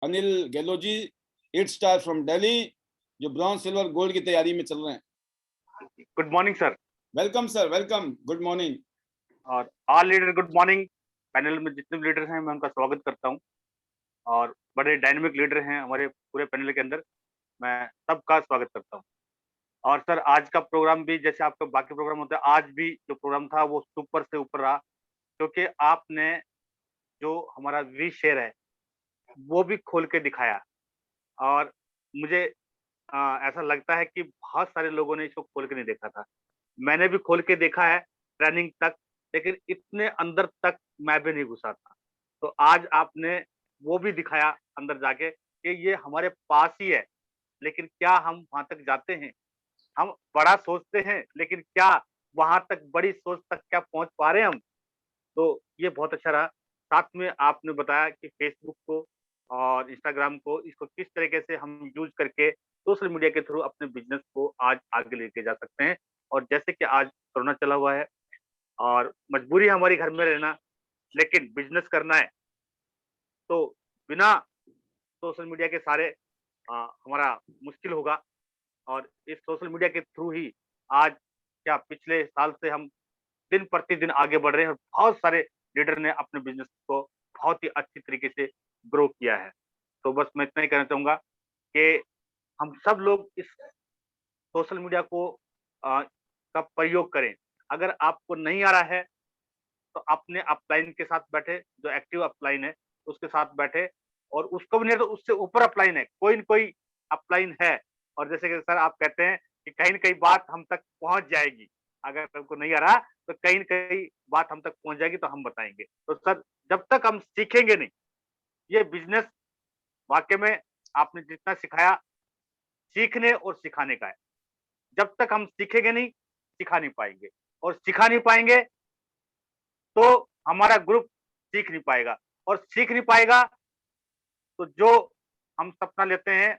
Anil Gehlot ji, 8 star from Delhi, जो bronze silver gold की तैयारी में चल रहे हैं। Good morning sir. Welcome sir, welcome, good morning. और all leader good morning. Panel में जितने भी लीडर्स हैं मैं उनका स्वागत करता हूं, और बड़े डायनेमिक लीडर हैं हमारे पूरे पैनल के अंदर, मैं सबका स्वागत करता हूं। और सर आज का प्रोग्राम भी जैसे आपका बाकी प्रोग्राम होता है, आज भी जो प्रोग्राम था वो सुपर से ऊपर रहा, क्योंकि आपने जो हमारा वी शेयर है वो भी खोल के दिखाया। और मुझे ऐसा लगता है कि बहुत सारे लोगों ने इसको खोल के नहीं देखा था। मैंने भी खोल के देखा है ट्रेनिंग तक, लेकिन इतने अंदर तक मैं भी नहीं घुसा था। तो आज आपने वो भी दिखाया अंदर जाके कि ये हमारे पास ही है, लेकिन क्या हम वहां तक जाते हैं? हम बड़ा सोचते हैं, लेकिन क्या वहां तक, बड़ी सोच तक क्या पहुंच पा रहे हैं हम? तो ये बहुत अच्छा रहा। साथ में आपने बताया कि फेसबुक को और इंस्टाग्राम को, इसको किस तरीके से हम यूज करके सोशल मीडिया के थ्रू अपने बिजनेस को आज आगे लेके जा सकते हैं। और जैसे कि आज कोरोना चला हुआ है और मजबूरी है हमारी घर में रहना, लेकिन बिजनेस करना है, तो बिना सोशल मीडिया के सारे हमारा मुश्किल होगा। और इस सोशल मीडिया के थ्रू ही आज, क्या पिछले साल से हम दिन प्रतिदिन आगे बढ़ रहे हैं, और बहुत सारे लीडर ने अपने बिजनेस को बहुत ही अच्छी तरीके से ग्रो किया है। तो बस मैं इतना ही कहना चाहूंगा कि हम सब लोग इस सोशल मीडिया को का प्रयोग करें। अगर आपको नहीं आ रहा है तो अपने अपलाइन के साथ बैठे, जो एक्टिव अपलाइन है उसके साथ बैठे, और उसको भी नहीं तो उससे ऊपर अपलाइन है, कोई न कोई अपलाइन है। और जैसे कि सर आप कहते हैं कि कहीं न कहीं बात हम तक पहुंच जाएगी, अगर हमको नहीं आ रहा तो कहीं न कहीं बात हम तक पहुंच जाएगी तो हम बताएंगे। तो सर जब तक हम सीखेंगे नहीं, ये बिजनेस वाकई में आपने जितना सिखाया, सीखने और सिखाने का है। जब तक हम सीखेंगे नहीं, सिखा नहीं पाएंगे, और सिखा नहीं पाएंगे तो हमारा ग्रुप सीख नहीं पाएगा, और सीख नहीं पाएगा तो जो हम सपना लेते हैं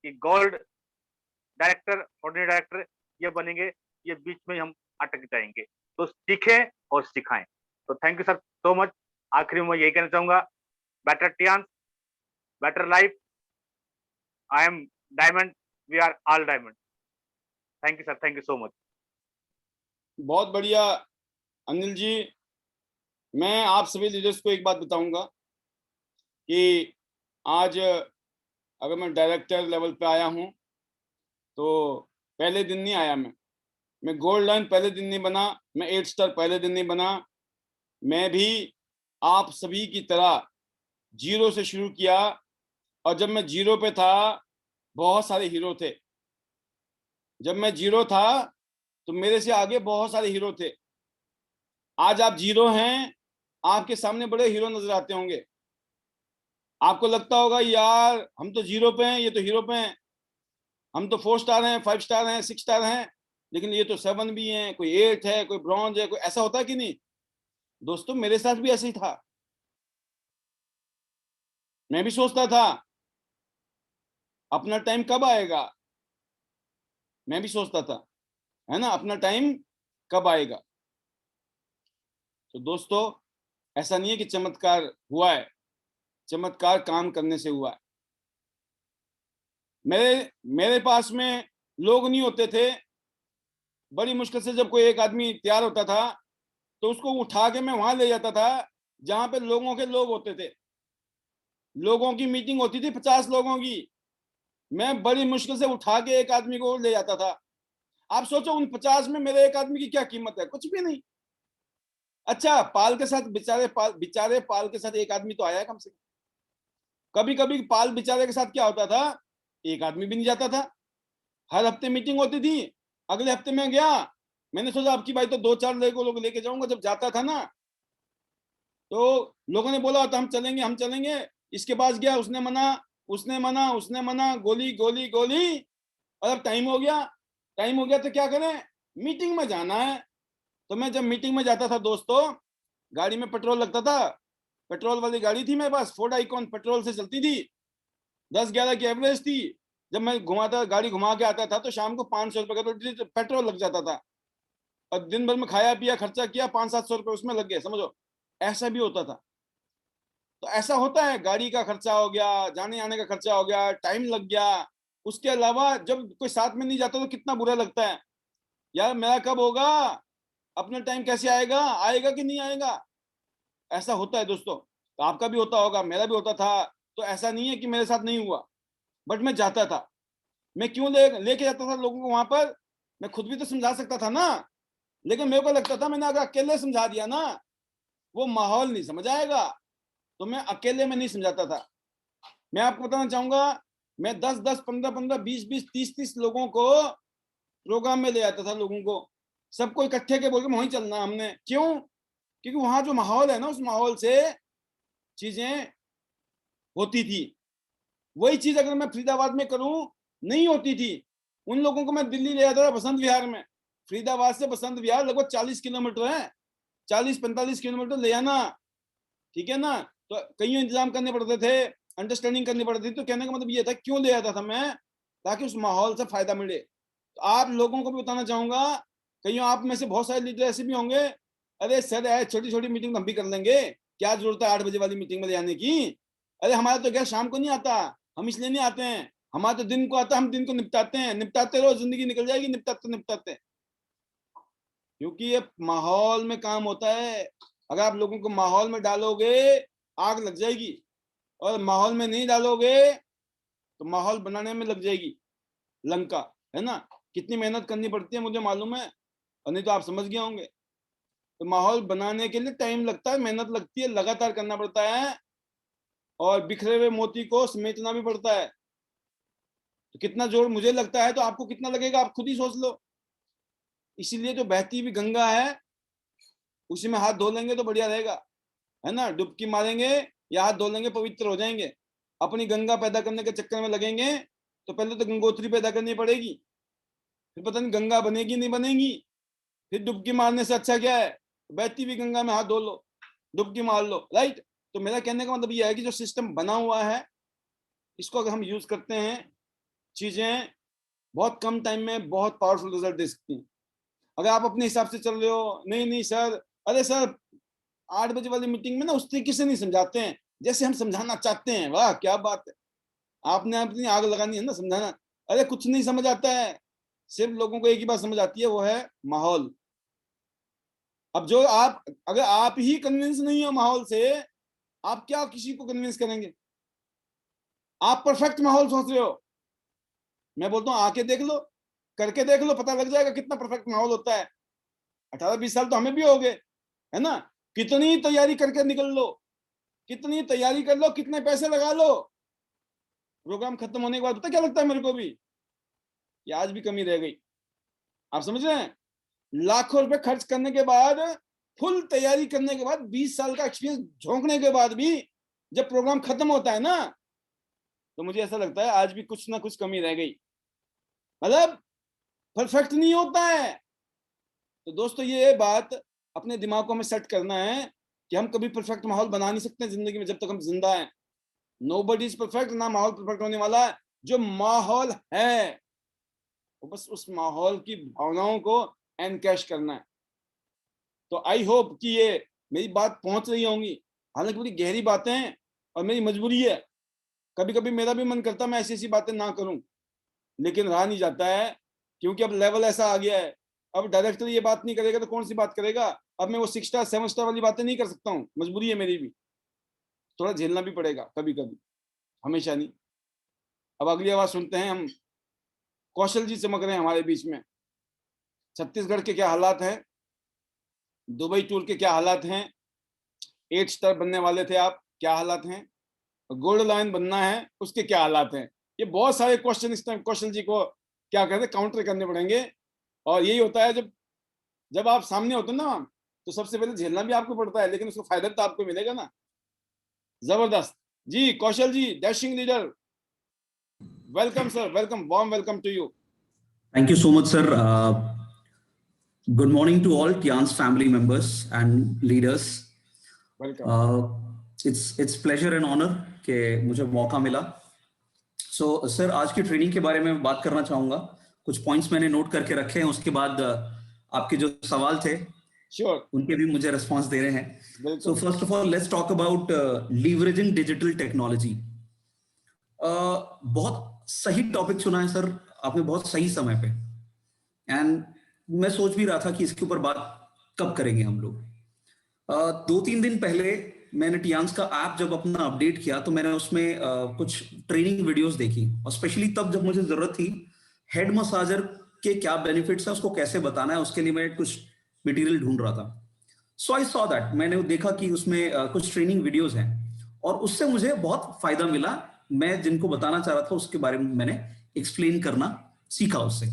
कि गोल्ड डायरेक्टर, ऑर्डिनरी डायरेक्टर ये बनेंगे, ये बीच में हम अटक जाएंगे। तो सीखें और सिखाएं। तो thank you sir so much. आखिरी में यही कहना चाहूंगा, बेटर टियान, better life, I am diamond, we are all diamond. Thank you sir, thank you so much. बहुत बढ़िया अनिल जी। मैं आप सभी लीडर्स को एक बात बताऊंगा कि आज अगर मैं डायरेक्टर लेवल पे आया हूं तो पहले दिन नहीं आया। मैं गोल्ड लाइन पहले दिन नहीं बना, मैं 8 स्टार पहले दिन नहीं बना। मैं भी आप सभी की तरह जीरो से शुरू किया, और जब मैं जीरो पे था बहुत सारे हीरो थे। जब मैं जीरो था तो मेरे से आगे बहुत सारे हीरो थे। आज आप जीरो हैं, आपके सामने बड़े हीरो नजर आते होंगे। आपको लगता होगा यार हम तो जीरो पे हैं, ये तो हीरो पे हैं। हम तो 4 स्टार हैं, 5 स्टार हैं, 6 स्टार हैं, लेकिन ये तो 7 भी हैं, कोई 8 है, कोई ब्रॉन्ज है, कोई ऐसा होता है कि नहीं? दोस्तों मेरे साथ भी ऐसे ही था। मैं भी सोचता था अपना टाइम कब आएगा। मैं भी सोचता था, है ना, अपना टाइम कब आएगा। तो दोस्तों ऐसा नहीं है कि चमत्कार हुआ है, चमत्कार काम करने से हुआ है। मेरे मेरे पास में लोग नहीं होते थे। बड़ी मुश्किल से जब कोई एक आदमी तैयार होता था तो उसको उठा के मैं वहां ले जाता था जहां पे लोगों के लोग होते थे। लोगों की मीटिंग होती थी 50 लोगों की, मैं बड़ी मुश्किल से उठा के एक आदमी को ले जाता था। आप सोचो उन 50 में मेरे एक आदमी की क्या कीमत है? कुछ भी नहीं। अच्छा पाल के साथ, बेचारे पाल के साथ एक आदमी तो आया है कम से कम। कभी कभी पाल बेचारे के साथ क्या होता था, एक आदमी भी नहीं जाता था। हर हफ्ते मीटिंग होती थी, अगले हफ्ते में गया, मैंने सोचा आपकी भाई तो 2-4 लोग लेके जाऊंगा। जब जाता था ना तो लोगों ने बोला था हम चलेंगे हम चलेंगे। इसके पास गया, उसने मना, उसने मना, उसने मना, गोली गोली गोली। और अब टाइम हो गया, टाइम हो गया तो क्या करें, मीटिंग में जाना है। तो मैं जब मीटिंग में जाता था दोस्तों, गाड़ी में पेट्रोल लगता था। पेट्रोल वाली गाड़ी थी मेरे पास, फोर्ड आइकॉन पेट्रोल से चलती थी, 10-11 की एवरेज थी। जब मैं घुमाता, गाड़ी घुमा के आता था तो शाम को 500 रुपए का तो पेट्रोल लग जाता था। और दिन भर में खाया पिया खर्चा किया, 500-700 रुपए उसमें लग गए, समझो। ऐसा भी होता था। तो ऐसा होता है, गाड़ी का खर्चा हो गया, जाने आने का खर्चा हो गया, टाइम लग गया। उसके अलावा जब कोई साथ में नहीं जाता तो कितना बुरा लगता है, यार मेरा कब होगा, अपना टाइम कैसे आएगा, आएगा कि नहीं आएगा। ऐसा होता है दोस्तों, तो आपका भी होता होगा, मेरा भी होता था। तो ऐसा नहीं है कि मेरे साथ नहीं हुआ, बट मैं जाता था। मैं क्यों लेके जाता था लोगों को वहां पर, मैं खुद भी तो समझा सकता था ना, लेकिन मेरे को लगता था मैंने अगर अकेले समझा दिया ना, वो माहौल नहीं समझ आएगा, तो मैं अकेले में नहीं समझाता था। मैं आपको बताना चाहूंगा, मैं 10-10, 15-15, 20-20, 30-30 लोगों को प्रोग्राम में ले आता था, लोगों को सबको इकट्ठे के बोल के वहीं चलना हमने। क्यों? क्योंकि वहां जो माहौल है ना, उस माहौल से चीजें होती थी। वही चीज अगर मैं फरीदाबाद में करूं, नहीं होती थी। उन लोगों को मैं दिल्ली ले आता था, बसंत विहार में। फरीदाबाद से बसंत विहार लगभग 40 किलोमीटर है, 40-45 किलोमीटर ले आना, ठीक है ना। तो कई इंतजाम करने पड़ते थे, अंडरस्टैंडिंग करनी पड़ती थी। तो कहने का मतलब ये था, क्यों ले आता था मैं, ताकि उस माहौल से फायदा मिले। तो आप लोगों को भी बताना चाहूंगा, कहीं आप में से बहुत सारे लीडर ऐसे भी होंगे, अरे सर यार छोटी छोटी मीटिंग हम भी कर लेंगे, क्या जरूरत है 8 बजे वाली मीटिंग में जाने की। अरे हमारा तो क्या शाम को नहीं आता, हम इसलिए नहीं आते हैं, हमारा तो दिन को आता, हम दिन को निपटाते हैं। निपटाते रहो, जिंदगी निकल जाएगी निपटाते निपटाते। क्योंकि ये माहौल में काम होता है। अगर आप लोगों को माहौल में डालोगे, आग लग जाएगी, और माहौल में नहीं डालोगे तो माहौल बनाने में लग जाएगी लंका, है ना। कितनी मेहनत करनी पड़ती है मुझे मालूम है, और नहीं तो आप समझ गए होंगे। तो माहौल बनाने के लिए टाइम लगता है, मेहनत लगती है, लगातार करना पड़ता है, और बिखरे हुए मोती को समेटना भी पड़ता है। तो कितना जोर मुझे लगता है, तो आपको कितना लगेगा आप खुद ही सोच लो। इसीलिए जो बहती हुई गंगा है, उसी में हाथ धो लेंगे तो बढ़िया रहेगा, है ना। डुबकी मारेंगे या हाथ धो लेंगे, पवित्र हो जाएंगे। अपनी गंगा पैदा करने के चक्कर में लगेंगे तो पहले तो गंगोत्री पैदा करनी पड़ेगी, फिर पता नहीं गंगा बनेगी नहीं बनेगी। फिर डुबकी मारने से अच्छा क्या है, बहती हुई गंगा में हाथ धो लो, डुबकी मार लो, राइट। तो मेरा कहने का मतलब यह है कि जो सिस्टम बना हुआ है, इसको अगर हम यूज करते हैं, चीजें बहुत कम टाइम में बहुत पावरफुल रिजल्ट दे सकती हैं। अगर आप अपने हिसाब से चल रहे हो, नहीं नहीं सर, अरे सर 8 बजे वाली मीटिंग में ना उस तरीके से नहीं समझाते हैं जैसे हम समझाना चाहते हैं। वाह क्या बात है, आपने अपनी आग लगानी है ना समझाना। अरे कुछ नहीं समझ आता है, सिर्फ लोगों को एक ही बात समझ आती है, वो है माहौल। अब जो आप, अगर आप ही कन्विंस नहीं हो माहौल से, आप क्या किसी को कन्विंस करेंगे। आप परफेक्ट माहौल सोच रहे हो, मैं बोलता हूँ आके देख लो, करके देख लो, पता लग जाएगा कितना परफेक्ट माहौल होता है। 18-20 साल तो हमें भी हो गए, है ना। कितनी तैयारी करके निकल लो, कितनी तैयारी कर लो, कितने पैसे लगा लो, प्रोग्राम खत्म होने के बाद पता क्या लगता है मेरे को भी, कि आज भी कमी रह गई। आप समझ रहे हैं, लाखों रुपए खर्च करने के बाद, फुल तैयारी करने के बाद, 20 साल का एक्सपीरियंस झोंकने के बाद भी, जब प्रोग्राम खत्म होता है ना, तो मुझे ऐसा लगता है आज भी कुछ ना कुछ कमी रह गई, मतलब परफेक्ट नहीं होता है। तो दोस्तों ये बात अपने दिमाग को हमें सेट करना है कि हम कभी परफेक्ट माहौल बना नहीं सकते जिंदगी में जब तक हम जिंदा हैं। नोबडी इज परफेक्ट, ना माहौल परफेक्ट होने वाला है। जो माहौल है वो बस उस माहौल की भावनाओं को एनकैश करना है। तो आई होप कि ये मेरी बात पहुंच रही होंगी। हालांकि बड़ी गहरी बातें हैं और मेरी मजबूरी है, कभी कभी मेरा भी मन करता मैं ऐसी ऐसी बातें ना करूं, लेकिन रहा नहीं जाता है, क्योंकि अब लेवल ऐसा आ गया है। अब डायरेक्टर ये बात नहीं करेगा तो कौन सी बात करेगा। अब मैं वो 6 स्टार 7 स्टार वाली बातें नहीं कर सकता हूँ, मजबूरी है मेरी भी, थोड़ा झेलना भी पड़ेगा कभी कभी, हमेशा नहीं। अब अगली आवाज सुनते हैं हम। कौशल जी चमक रहे हैं हमारे बीच में। छत्तीसगढ़ के क्या हालात हैं, दुबई टूर के क्या हालात हैं, 8 स्टार बनने वाले थे आप, क्या हालात हैं, गोल्ड लाइन बनना है उसके क्या हालात हैं। ये बहुत सारे क्वेश्चन इस टाइम कौशल जी को क्या कहते हैं काउंटर करने पड़ेंगे। और यही होता है, जब जब आप सामने होते ना, तो सबसे पहले झेलना भी आपको पड़ता है, लेकिन उसका फायदा तो आपको मिलेगा ना। जबरदस्त जी, Kaushal ji, dashing leader, welcome sir, welcome, warm welcome to you. Thank you so much, sir. Good morning to all Tian's family members and leaders. Welcome. It's pleasure and honor कि मुझे मौका मिला। So, सर आज की ट्रेनिंग के बारे में बात करना चाहूँगा। कुछ पॉइंट्स मैंने नोट करके रखे हैं, उसके बाद आपके जो सवाल थे श्योर, उनके भी मुझे रिस्पांस दे रहे हैं. So बिल्कुल. first of all, let's talk about leveraging digital technology. बहुत सही टॉपिक चुना है सर आपने, बहुत सही समय पे. एंड मैं सोच भी रहा था कि इसके ऊपर बात कब करेंगे हम लोग. 2-3 दिन पहले मैंने टियांस का ऐप जब अपना अपडेट किया तो मैंने उसमें कुछ ट्रेनिंग वीडियोस देखी, और स्पेशली तब जब मुझे जरूरत थी हेड मसाजर के क्या बेनिफिट्स है, उसको कैसे बताना है, उसके लिए मैं कुछ मटेरियल ढूंढ रहा था. सो आई सॉ दैट, मैंने देखा कि उसमें कुछ ट्रेनिंग वीडियोस हैं और उससे मुझे बहुत फायदा मिला. मैं जिनको बताना चाह रहा था उसके बारे में मैंने एक्सप्लेन करना सीखा उससे.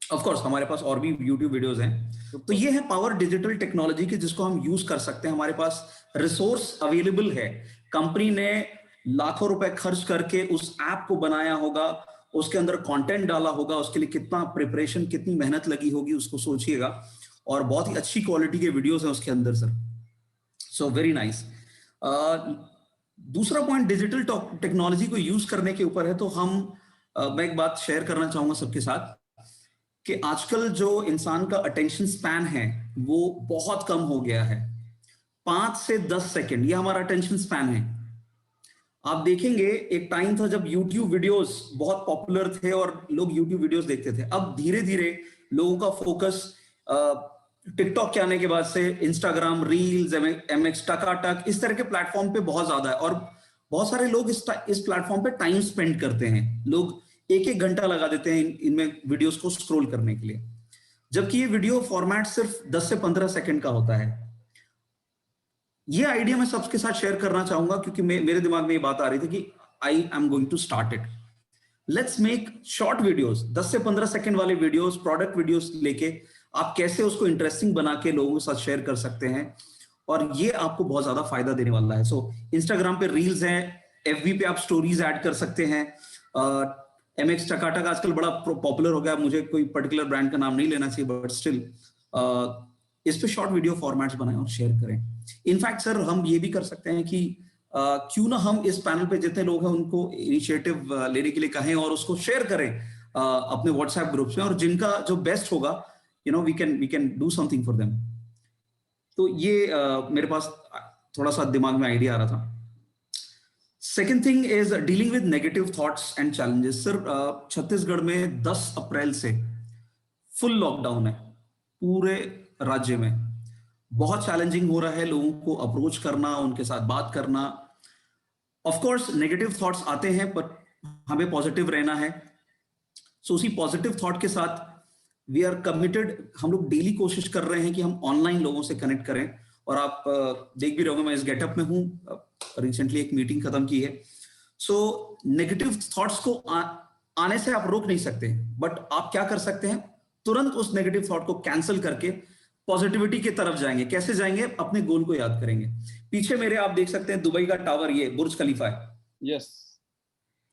ऑफ कोर्स हमारे पास और भी YouTube वीडियोस हैं. तो ये है पावर डिजिटल टेक्नोलॉजी की, जिसको हम यूज कर सकते हैं. हमारे पास रिसोर्स अवेलेबल है. कंपनी ने लाखों रुपए खर्च करके उस ऐप को बनाया होगा, उसके अंदर कंटेंट डाला होगा, उसके लिए कितना प्रिपरेशन, कितनी मेहनत लगी होगी उसको सोचिएगा. और बहुत ही अच्छी क्वालिटी के वीडियोस हैं उसके अंदर सर. So very nice. दूसरा पॉइंट डिजिटल टेक्नोलॉजी को यूज करने के ऊपर है. तो मैं एक बात शेयर करना चाहूंगा सबके साथ कि आजकल जो इंसान का अटेंशन स्पैन है वो बहुत कम हो गया है. 5 से 10 सेकंड ये हमारा अटेंशन स्पैन है. आप देखेंगे एक टाइम था जब YouTube वीडियोस बहुत पॉपुलर थे और लोग YouTube वीडियोस देखते थे. अब धीरे धीरे लोगों का फोकस टिकटॉक के आने के बाद से इंस्टाग्राम रील्स, MX टकाटक, इस तरह के प्लेटफॉर्म पे बहुत ज्यादा है. और बहुत सारे लोग इस प्लेटफॉर्म पे टाइम स्पेंड करते हैं. लोग 1-1 घंटा लगा देते हैं इनमें वीडियोस को स्क्रॉल करने के लिए, जबकि ये वीडियो फॉर्मेट सिर्फ 10 से 15 सेकंड का होता है. ये आइडिया मैं सबके साथ शेयर करना चाहूंगा क्योंकि मेरे दिमाग में ये बात आ रही थी कि I am going to start it. Let's make short videos, 10 से 15 सेकंड वाले वीडियोस, प्रोडक्ट वीडियोस लेके आप कैसे उसको इंटरेस्टिंग बना के लोगों के साथ शेयर कर सकते हैं, और ये आपको बहुत ज्यादा फायदा देने वाला है. सो इंस्टाग्राम पे रील्स हैं, FB पे आप स्टोरीज ऐड कर सकते हैं. MX टकाटक आजकल बड़ा पॉपुलर हो गया. मुझे कोई पर्टिकुलर ब्रांड का नाम नहीं लेना चाहिए, बट स्टिल इस पे शॉर्ट वीडियो फॉर्मेट्स बनाएं और शेयर करें. इनफैक्ट सर हम ये भी कर सकते हैं कि क्यों ना हम इस पैनल पे जितने लोग हैं उनको इनिशिएटिव लेने के लिए कहें और उसको शेयर करें अपने व्हाट्सएप ग्रुप्स में, और जिनका जो बेस्ट होगा we can do something for them. तो ये मेरे पास थोड़ा सा दिमाग में आइडिया आ रहा था. Second thing is dealing with negative thoughts and challenges. Sir Chhattisgarh में 10 अप्रैल से फुल लॉकडाउन है पूरे राज्य में. बहुत चैलेंजिंग हो रहा है लोगों को अप्रोच करना, उनके साथ बात करना. ऑफ कोर्स नेगेटिव थॉट्स आते हैं, बट हमें पॉजिटिव रहना है. सो उसी पॉजिटिव थॉट के साथ वी आर कमिटेड. हम लोग डेली कोशिश कर रहे हैं कि हम ऑनलाइन लोगों से कनेक्ट करें. और आप देख भी रहे होंगे मैं इस गेटअप में हूं, रिसेंटली एक मीटिंग खत्म की है. सो नेगेटिव थॉट्स को आने से आप रोक नहीं सकते, बट आप क्या कर सकते हैं, तुरंत उस नेगेटिव थॉट को कैंसिल करके पॉजिटिविटी की तरफ जाएंगे. कैसे जाएंगे, अपने गोल को याद करेंगे. पीछे मेरे आप देख सकते हैं दुबई का टावर, ये बुर्ज खलीफा है. यस,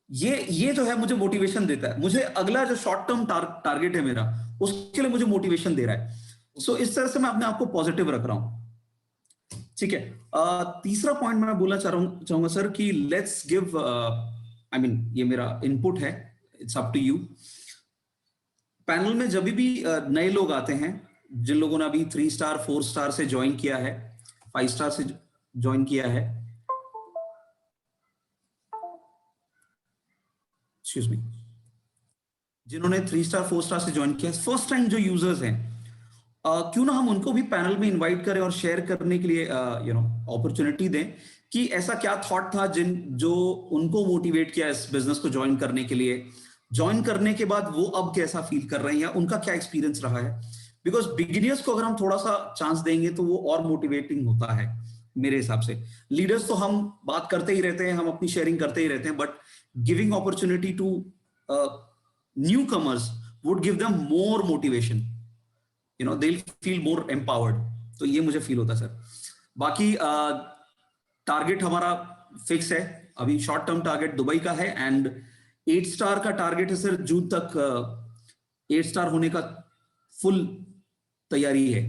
ये जो है मुझे मोटिवेशन देता है. मुझे अगला जो शॉर्ट टर्म टारगेट है मेरा, उसके लिए मुझे मोटिवेशन दे रहा है. सो इस तरह से मैं अपने आप को पॉजिटिव रख रहा हूं. ठीक है. तीसरा पॉइंट मैं बोलना चाहूंगा सर कि लेट्स गिव, आई मीन ये मेरा इनपुट है, it's up to you. Panel में जब भी नए लोग आते हैं, जिन लोगों ने अभी 3 स्टार 4 स्टार से ज्वाइन किया है, 5 स्टार से ज्वाइन किया है, एक्सक्यूज मी, जिन्होंने 3 स्टार 4 स्टार से ज्वाइन किया, फर्स्ट टाइम जो यूजर्स हैं, क्यों ना हम उनको भी पैनल में इनवाइट करें और शेयर करने के लिए अपॉर्चुनिटी दें कि ऐसा क्या थॉट था जो उनको मोटिवेट किया इस बिजनेस को ज्वाइन करने के लिए. ज्वाइन करने के बाद वो अब कैसा फील कर रहे हैं या उनका क्या एक्सपीरियंस रहा है. बिकॉज बिगिनर्स को अगर हम थोड़ा सा चांस देंगे तो वो और मोटिवेटिंग होता है मेरे हिसाब से. लीडर्स तो हम बात करते ही रहते हैं, हम अपनी शेयरिंग करते ही रहते हैं, but giving opportunity to newcomers would give them more motivation. they'll feel more empowered. तो ये मुझे फील होता है सर. बाकी टारगेट हमारा फिक्स है. अभी शॉर्ट टर्म टारगेट दुबई का है एंड 8 स्टार का टारगेट है सर. जून तक 8 स्टार होने का फुल तैयारी है.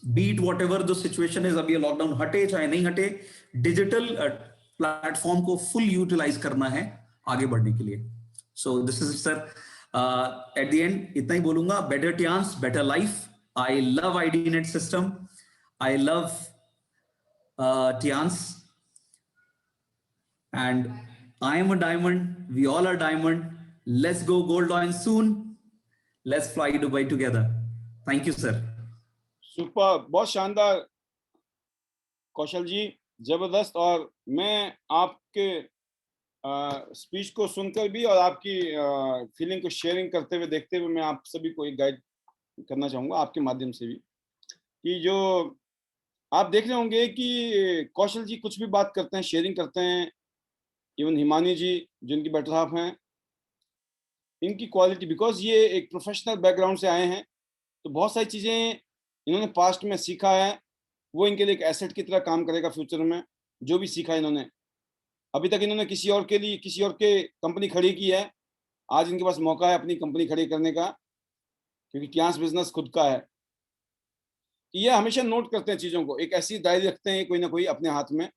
Beat whatever the situation is, अभी लॉकडाउन हटे चाहे नहीं हटे, डिजिटल प्लेटफॉर्म को फुल यूटिलाइज करना है आगे बढ़ने के लिए. So this is sir at the end इतना ही बोलूंगा. Better Tiens, better life. I love IDNet system. I love Tians. And I am a diamond. We all are diamond. Let's go gold coin soon. Let's fly Dubai together. Thank you, sir. Super, बहुत शानदार कौशल जी, जबरदस्त। और मैं आपके speech को सुनकर भी और आपकी फीलिंग को शेयरिंग करते हुए देखते हुए मैं आप सभी को एक गाइड करना चाहूंगा आपके माध्यम से भी, कि जो आप देख रहे होंगे कि कौशल जी कुछ भी बात करते हैं, शेयरिंग करते हैं, इवन हिमानी जी जिनकी बेटर हाफ हैं, इनकी क्वालिटी, बिकॉज ये एक प्रोफेशनल बैकग्राउंड से आए हैं, तो बहुत सारी चीज़ें इन्होंने पास्ट में सीखा है, वो इनके लिए एक एसेट की तरह काम करेगा फ्यूचर में। जो भी सीखा इन्होंने, अभी तक इन्होंने किसी और के लिए किसी और के कंपनी खड़ी की है, आज इनके पास मौका है अपनी कंपनी खड़ी करने का, क्योंकि ट्यांस बिजनेस खुद का है। ये हमेशा नोट करते हैं चीज़ों को, एक ऐसी डायरी रखते हैं कोई ना कोई अपने हाथ में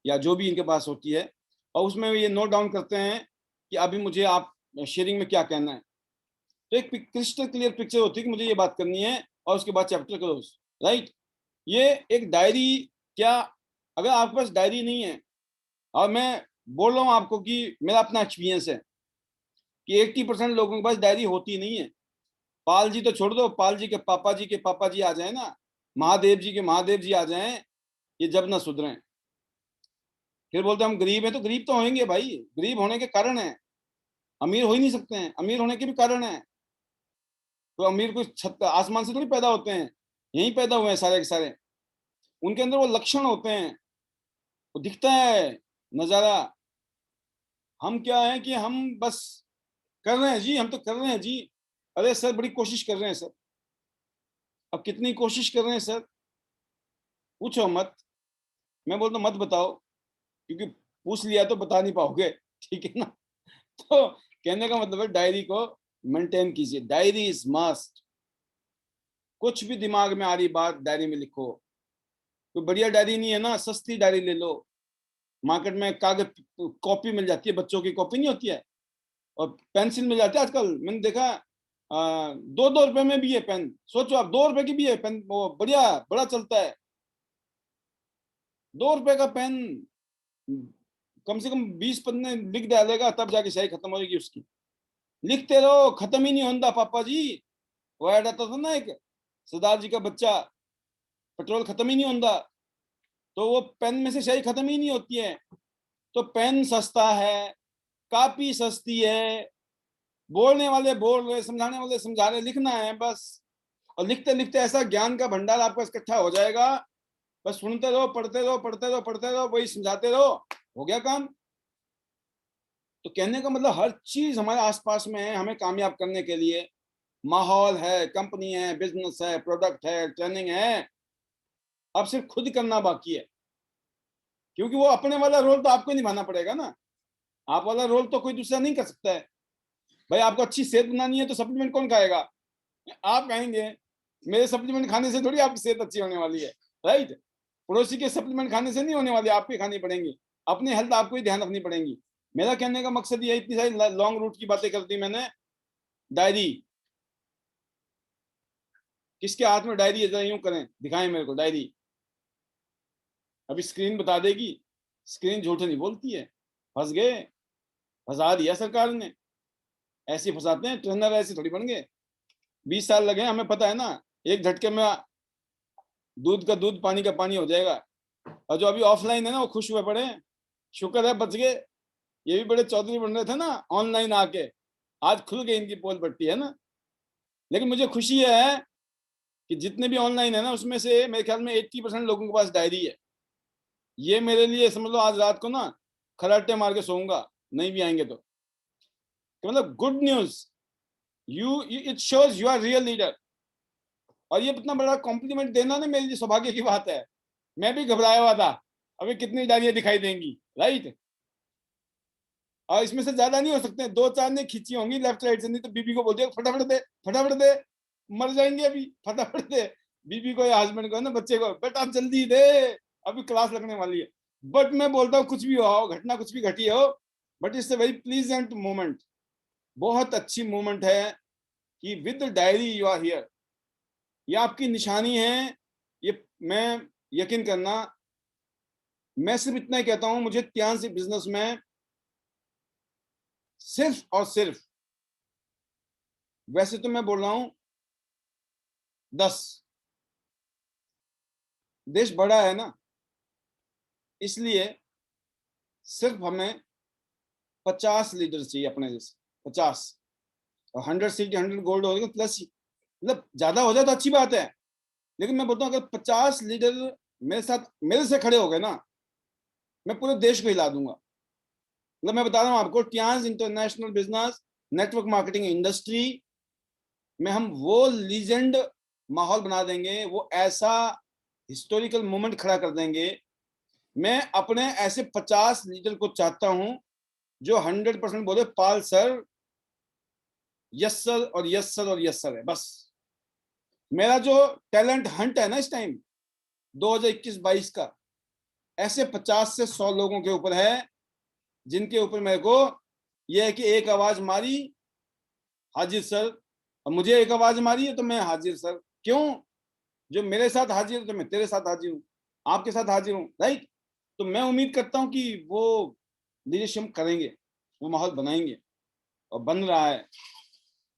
या जो भी इनके पास होती है, और उसमें ये नोट डाउन करते हैं कि अभी मुझे आप शेयरिंग में क्या कहना है। तो एक क्रिस्टल क्लियर पिक्चर होती है कि मुझे ये बात करनी है, और उसके बाद चैप्टर क्लोज, राइट। ये एक डायरी, क्या अगर आपके पास डायरी नहीं है, और मैं बोल रहा हूँ आपको कि मेरा अपना एक्सपीरियंस है कि 80% लोगों के पास डायरी होती नहीं है। पाल जी तो छोड़ दो, पाल जी के पापा जी आ जाए ना, महादेव जी के महादेव जी आ जाएं, ये जब ना सुधरें। फिर बोलते हम गरीब हैं, तो गरीब तो होंगे भाई, गरीब होने के कारण है, अमीर हो ही नहीं सकते हैं, अमीर होने के भी कारण है। तो अमीर कोई छत आसमान से थोड़ी पैदा होते हैं, यहीं पैदा हुए हैं सारे के सारे। उनके अंदर वो लक्षण होते हैं, वो दिखता है नजारा। हम क्या है कि हम बस कर रहे हैं जी, हम तो कर रहे हैं जी। अरे सर बड़ी कोशिश कर रहे हैं सर। अब कितनी कोशिश कर रहे हैं सर, पूछो मत। मैं बोलता मत बताओ, क्योंकि पूछ लिया तो बता नहीं पाओगे, ठीक है ना। तो कहने का मतलब है डायरी को मेंटेन कीजिए, डायरी इज मस्ट। कुछ भी दिमाग में आ रही बात डायरी में लिखो। कोई बढ़िया डायरी नहीं है ना, सस्ती डायरी ले लो, मार्केट में कागज कॉपी मिल जाती है, बच्चों की कॉपी नहीं होती है, और पेंसिल मिल जाती है आजकल। मैंने देखा 2-2 रुपए में भी है पेन, सोचो आप, 2 रुपए की भी है पेन, वो बढ़िया बड़ा चलता है। 2 रुपए का पेन कम से कम 20 पन्ने लिख डालेगा, तब जाके स्याही खत्म होगी उसकी। लिखते रहो, खत्म ही नहीं होता पापा जी। वो ऐड आता था ना एक, सरदार जी का बच्चा, पेट्रोल खत्म ही नहीं होता। तो वो पेन में से स्याही खत्म ही नहीं होती है। तो पेन सस्ता है, कापी सस्ती है, बोलने वाले बोल रहे, समझाने वाले समझा रहे, लिखना है बस। और लिखते लिखते ऐसा ज्ञान का भंडार आपका इकट्ठा हो जाएगा, बस सुनते रहो, पढ़ते रहो, पढ़ते रहो, पढ़ते रहो, वही समझाते रहो, हो गया काम। तो कहने का मतलब हर चीज हमारे आसपास में है हमें कामयाब करने के लिए। माहौल है, कंपनी है, बिजनेस है, प्रोडक्ट है, ट्रेनिंग है, अब सिर्फ खुद करना बाकी है। क्योंकि वो अपने वाला रोल तो आपको निभाना पड़ेगा ना, आप वाला रोल तो कोई दूसरा नहीं कर सकता है। भाई आपको अच्छी सेहत बनानी है तो सप्लीमेंट कौन खाएगा? आप खाएंगे। मेरे सप्लीमेंट खाने से थोड़ी आपकी सेहत अच्छी होने वाली है, राइट। पड़ोसी के सप्लीमेंट खाने से नहीं होने वाली, आपको ही खानी पड़ेंगी। अपनी हेल्थ आपको ही ध्यान रखनी पड़ेगी। मेरा कहने का मकसद ये, इतनी सारी लॉन्ग रूट की बातें कर दी मैंने। डायरी, किसके हाथ में डायरी है, जरा यूं करें, दिखाएं मेरे को डायरी। अभी स्क्रीन बता देगी, स्क्रीन झूठ नहीं बोलती है। फंस गए, फंसा दिया सरकार ने। ऐसे फंसाते हैं, ट्रेनर ऐसे थोड़ी बन गए। 20 साल लगे, हमें पता है ना, एक झटके में दूध का दूध, पानी का पानी हो जाएगा। और जो अभी ऑफलाइन है ना, वो खुश हुए पड़े, शुक्र है बच गए। ये भी बड़े चौधरी बन रहे थे ना ऑनलाइन आके, आज खुल गई इनकी पोल पट्टी, है ना। लेकिन मुझे खुशी है कि जितने भी ऑनलाइन है ना, उसमें से मेरे ख्याल में 80% लोगों के पास डायरी है। ये मेरे लिए समझ लो आज रात को ना खराटे मार के सोऊंगा, नहीं भी आएंगे तो मतलब good news, you it shows you are real leader. और ये इतना बड़ा कॉम्प्लीमेंट देना ना मेरे लिए सौभाग्य की बात है। मैं भी घबराया हुआ था, अभी कितनी डायरियां दिखाई देंगी, राइट। और इसमें से ज्यादा नहीं हो सकते, 2-4 ने खींची होंगी लेफ्ट राइट से, नहीं तो बीबी को बोल दिया फटाफट दे, फटाफट दे, मर जाएंगे अभी, फटाफट दे। बीबी को या हस्बैंड को ना, बच्चे को, बेटा जल्दी दे, अभी क्लास लगने वाली है। बट मैं बोलता हूँ कुछ भी हो, घटना कुछ भी घटी हो, but it's a very pleasant moment. बहुत अच्छी मोमेंट है कि with diary you are here. ये आपकी निशानी है, ये मैं यकीन करना। मैं सिर्फ इतना ही कहता हूं, मुझे त्यान बिजनेस में सिर्फ और सिर्फ, वैसे तो मैं बोल रहा हूं 10, देश बड़ा है ना, इसलिए सिर्फ हमें 50 लीडर चाहिए अपने जैसे, 50, और 100 सिटी 100 गोल्ड हो गए प्लस, मतलब ज्यादा हो जाए तो अच्छी बात है, लेकिन मैं बोलता हूँ अगर 50 लीडर मेरे साथ, मेरे से खड़े हो गए ना, मैं पूरे देश को हिला दूंगा। मतलब मैं बता रहा हूँ आपको, Tiens international business network marketing industry में हम वो लीजेंड माहौल बना देंगे, वो ऐसा हिस्टोरिकल मोमेंट खड़ा कर देंगे। मैं अपने ऐसे 50 लीडर को चाहता हूं जो 100% बोले पाल सर, यस सर और यस सर और यस सर है। बस मेरा जो टैलेंट हंट है ना इस टाइम 2021-22 का, ऐसे 50 से 100 लोगों के ऊपर है, जिनके ऊपर मेरे को यह है कि एक आवाज मारी हाजिर सर, और मुझे एक आवाज मारी है तो मैं हाजिर सर। क्यों? जो मेरे साथ हाजिर है तो मैं तेरे साथ हाजिर हूँ, आपके साथ हाजिर हूँ, राइट? तो मैं उम्मीद करता हूँ कि वो लीडरशिप करेंगे, वो माहौल बनाएंगे, और बन रहा है।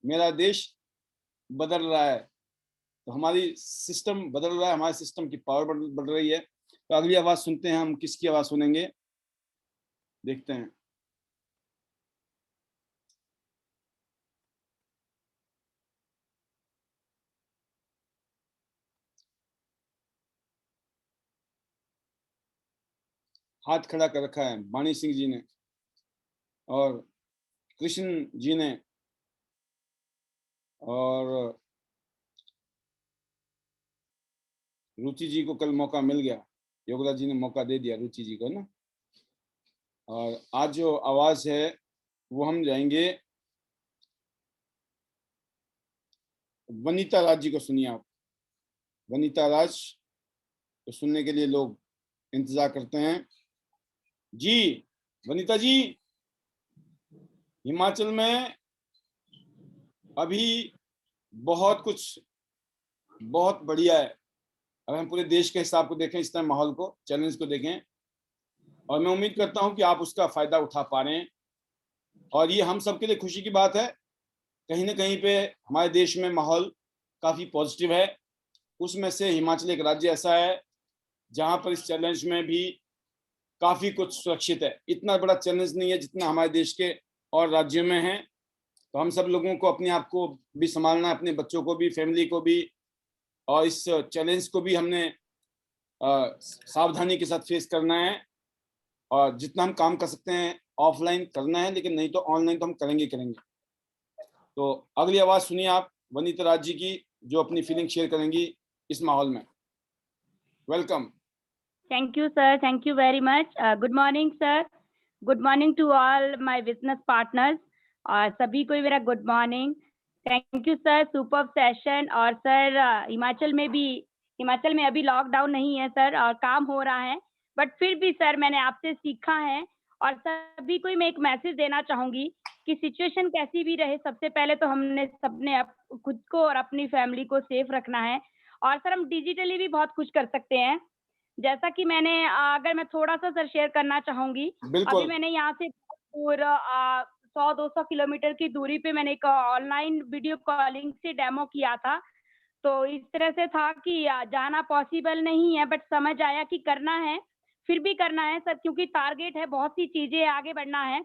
मेरा देश बदल रहा है, तो हमारी सिस्टम बदल रहा है, हमारे सिस्टम की पावर बढ़ रही है। तो अगली आवाज सुनते हैं हम, किसकी आवाज सुनेंगे, देखते हैं। हाथ खड़ा कर रखा है वाणी सिंह जी ने और कृष्ण जी ने, और रुचि जी को कल मौका मिल गया, योगराज जी ने मौका दे दिया रुचि जी को ना। और आज जो आवाज है वो हम जाएंगे वनीता राज जी को। सुनिए आप, वनीता राज को सुनने के लिए लोग इंतजार करते हैं जी। वनीता जी, हिमाचल में अभी बहुत कुछ बहुत बढ़िया है। अगर हम पूरे देश के हिसाब को देखें, इस तरह माहौल को, चैलेंज को देखें, और मैं उम्मीद करता हूं कि आप उसका फायदा उठा पा रहे हैं, और ये हम सबके लिए खुशी की बात है। कहीं ना कहीं पे हमारे देश में माहौल काफी पॉजिटिव है। उसमें से हिमाचल एक राज्य ऐसा है जहां पर इस चैलेंज में भी काफी कुछ सुरक्षित है। इतना बड़ा चैलेंज नहीं है जितना हमारे देश के और राज्यों में है। तो हम सब लोगों को अपने आप को भी संभालना है, अपने बच्चों को भी, फैमिली को भी, और इस चैलेंज को भी हमने सावधानी के साथ फेस करना है। और जितना हम काम कर सकते हैं ऑफलाइन करना है, लेकिन नहीं तो ऑनलाइन तो हम करेंगे करेंगे। तो अगली आवाज सुनिए आप वनीता राज जी की, जो अपनी फीलिंग शेयर करेंगी इस माहौल में। Welcome. Thank you, sir. Thank you very much. Good morning, sir. Good morning to all my business partners. और सभी को मेरा good morning. Thank you sir, super session. और सर हिमाचल में अभी लॉकडाउन नहीं है सर, और काम हो रहा है, बट फिर भी सर मैंने आपसे सीखा है। और सभी को मैं एक मैसेज देना चाहूंगी कि सिचुएशन कैसी भी रहे, सबसे पहले तो हमने सबने खुद को और अपनी फैमिली को सेफ रखना है। और सर हम डिजिटली भी बहुत कुछ कर सकते हैं, जैसा कि मैंने अगर मैं थोड़ा सा सर शेयर करना चाहूंगी। अभी मैंने यहाँ से पूरा 100-200 किलोमीटर की दूरी पे मैंने एक ऑनलाइन वीडियो कॉलिंग से डेमो किया था। तो इस तरह से था कि जाना पॉसिबल नहीं है, बट समझ आया कि करना है, फिर भी करना है सर, क्योंकि टारगेट है, बहुत सी चीजें आगे बढ़ना है।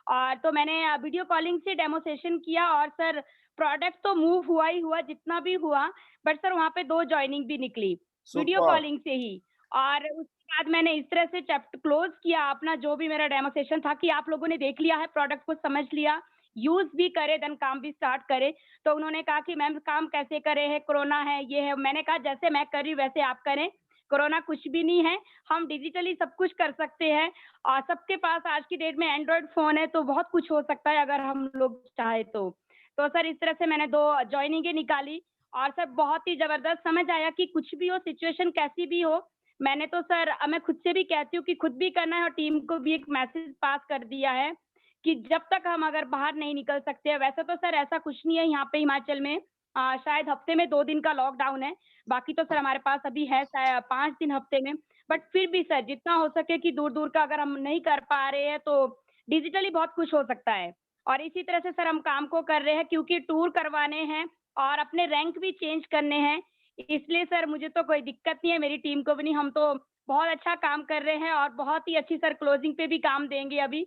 और तो मैंने वीडियो कॉलिंग से डेमोसेशन किया, और सर प्रोडक्ट तो मूव हुआ ही हुआ जितना भी हुआ, बट सर वहाँ पे 2 जॉइनिंग भी निकली वीडियो कॉलिंग से ही। और उसके बाद मैंने इस तरह से चैप्टर क्लोज किया अपना, जो भी मेरा डेमोसेशन था, कि आप लोगों ने देख लिया है, प्रोडक्ट को समझ लिया, यूज भी करे, देन काम भी स्टार्ट करे। तो उन्होंने कहा कि मैम काम कैसे करे है, कोरोना है, ये है। मैंने कहा जैसे मैं कर रही वैसे आप करें, कोरोना कुछ भी नहीं है, हम डिजिटली सब कुछ कर सकते हैं। और सबके पास आज की डेट में एंड्रॉइड फोन है, तो बहुत कुछ हो सकता है अगर हम लोग चाहे तो सर इस तरह से मैंने 2 जॉइनिंगें निकाली। और सर बहुत ही जबरदस्त समझ आया कि कुछ भी हो, सिचुएशन कैसी भी हो, मैंने तो सर मैं खुद से भी कहती हूँ कि खुद भी करना है, और टीम को भी एक मैसेज पास कर दिया है कि जब तक हम अगर बाहर नहीं निकल सकते हैं, वैसे तो सर ऐसा कुछ नहीं है यहाँ पे हिमाचल में शायद हफ्ते में 2 दिन का लॉकडाउन है, बाकी तो सर हमारे पास अभी है 5 दिन हफ्ते में। बट फिर भी सर जितना हो सके कि दूर-दूर का अगर हम नहीं कर पा रहे हैं तो डिजिटली बहुत कुछ हो सकता है। और इसी तरह से सर हम काम को कर रहे हैं क्योंकि टूर करवाने हैं और अपने रैंक भी चेंज करने हैं। इसलिए सर मुझे तो कोई दिक्कत नहीं है, मेरी टीम को भी नहीं, हम तो बहुत अच्छा काम कर रहे हैं और बहुत ही अच्छी सर क्लोजिंग पे भी काम देंगे अभी।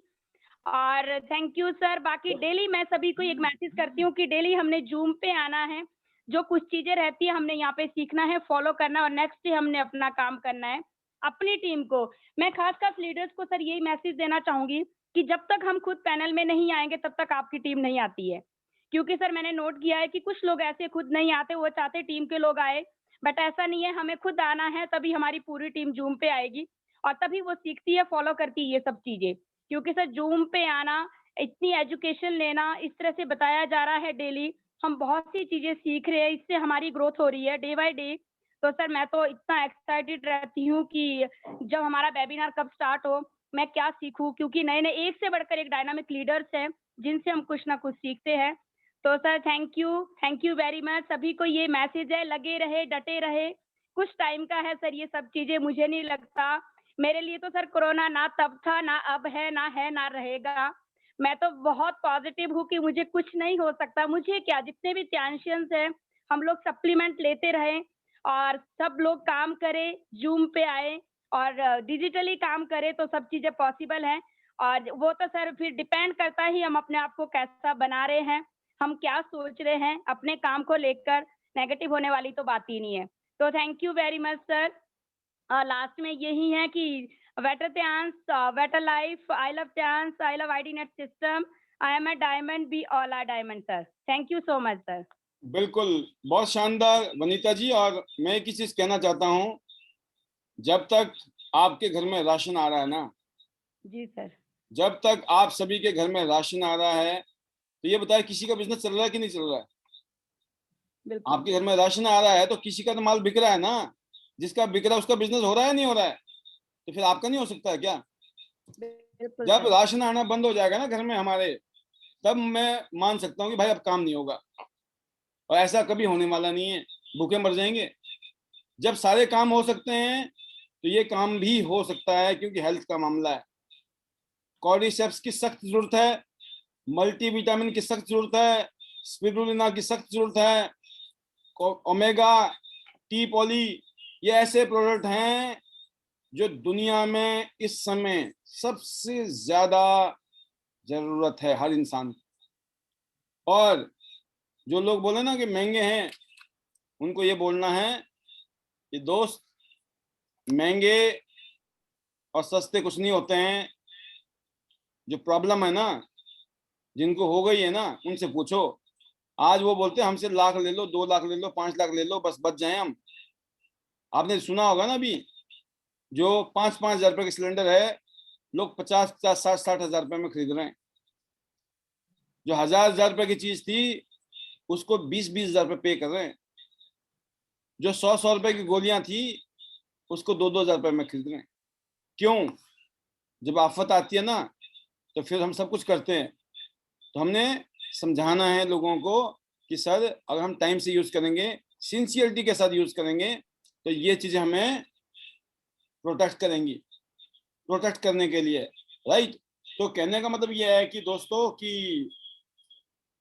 और थैंक यू सर। बाकी डेली मैं सभी को एक मैसेज करती हूँ कि डेली हमने ज़ूम पे आना है, जो कुछ चीज़ें रहती हैं हमने यहाँ पे सीखना है, फॉलो करना है और नेक्स्ट डे हमने अपना काम करना है। अपनी टीम को मैं खास-खास लीडर्स को सर यही मैसेज देना चाहूँगी कि जब तक हम खुद पैनल में नहीं आएँगे तब तक आपकी टीम नहीं आती है। क्योंकि सर मैंने नोट किया है कि कुछ लोग ऐसे खुद नहीं आते, वो चाहते टीम के लोग आए, बट ऐसा नहीं है, हमें खुद आना है तभी हमारी पूरी टीम ज़ूम पे आएगी और तभी वो सीखती है, फॉलो करती है ये सब चीज़ें। क्योंकि सर ज़ूम पे आना, इतनी एजुकेशन लेना, इस तरह से बताया जा रहा है डेली, हम बहुत सी चीज़ें सीख रहे हैं, इससे हमारी ग्रोथ हो रही है डे बाय डे। तो सर मैं तो इतना एक्साइटेड रहती हूँ कि जब हमारा वेबिनार कब स्टार्ट हो, मैं क्या सीखूँ क्योंकि नए-नए एक से बढ़कर एक डायनामिक लीडर्स हैं, जिनसे हम कुछ ना कुछ सीखते हैं। तो sir thank you very much. सभी को ये मैसेज है, लगे रहे, डटे रहे। कुछ टाइम का है सर ये सब चीज़ें, मुझे नहीं लगता मेरे लिए तो सर कोरोना ना तब था, ना अब है, ना रहेगा। मैं तो बहुत पॉज़िटिव हूँ कि मुझे कुछ नहीं हो सकता, मुझे क्या जितने भी टेंशन्स हैं, हम लोग सप्लीमेंट लेते रहें और सब लोग काम करें, ज़ूम पे आएँ और डिजिटली काम करें तो सब चीज़ें पॉसिबल हैं। और वो तो सर फिर डिपेंड करता है हम अपने आप को कैसा बना रहे हैं, हम क्या सोच रहे हैं, अपने काम को लेकर नेगेटिव होने वाली तो बात ही नहीं है। तो thank you very much sir. Last में यही है कि better chance, better life, I love chance, I love IDNet system, I am a diamond, we all are diamond sir. Thank you so much sir. बिल्कुल, बहुत शानदार वनीता जी। और मैं एक ही चीज कहना चाहता हूँ, जब तक आपके घर में राशन आ रहा है ना, जी सर। जब तक आप सभी के घर में राशन आ रहा है, तो ये बताए किसी का बिजनेस चल रहा है कि नहीं चल रहा है? बिल्कुल। आपके घर में राशन आ रहा है तो किसी का तो माल बिक रहा है ना। जिसका बिक रहा है उसका बिजनेस हो रहा है नहीं हो रहा है? तो फिर आपका नहीं हो सकता है क्या? बिल्कुल जब सर। राशन आना बंद हो जाएगा ना घर में हमारे, तब मैं मान सकता हूँ कि भाई अब काम नहीं होगा। और ऐसा कभी होने वाला नहीं है, भूखे मर जाएंगे। जब सारे काम हो सकते हैं तो ये काम भी हो सकता है, क्योंकि हेल्थ का मामला है। कॉर्डिसेप्स की सख्त जरूरत है, मल्टीविटामिन की सख्त जरूरत है, स्पिरुलिना की सख्त जरूरत है, ओमेगा टी पॉली, ये ऐसे प्रोडक्ट हैं जो दुनिया में इस समय सबसे ज्यादा जरूरत है हर इंसान को। और जो लोग बोले ना कि महंगे हैं, उनको ये बोलना है कि दोस्त, महंगे और सस्ते कुछ नहीं होते हैं। जो प्रॉब्लम है ना, जिनको हो गई है ना, उनसे पूछो। आज वो बोलते हैं हमसे लाख ले लो, 2 लाख ले लो, 5 लाख ले लो, बस बच जाए हम। आपने सुना होगा ना अभी, जो 5-5 हजार रुपए का सिलेंडर है, लोग 50-50, 60-60 हजार रुपए में खरीद रहे हैं। जो 1000 रुपए की चीज थी उसको 20-20 हजार रुपए पे कर रहे हैं। जो 100-100 रुपए की गोलियां थी उसको 2-2 हजार रुपए में खरीद रहे हैं। क्यों? जब आफत आती है ना, तो फिर हम सब कुछ करते हैं। तो हमने समझाना है लोगों को कि सर, अगर हम टाइम से यूज करेंगे, सिंसियरिटी के साथ यूज करेंगे, तो ये चीजें हमें प्रोटेक्ट करेंगी। प्रोटेक्ट करने के लिए, राइट। तो कहने का मतलब ये है कि दोस्तों, कि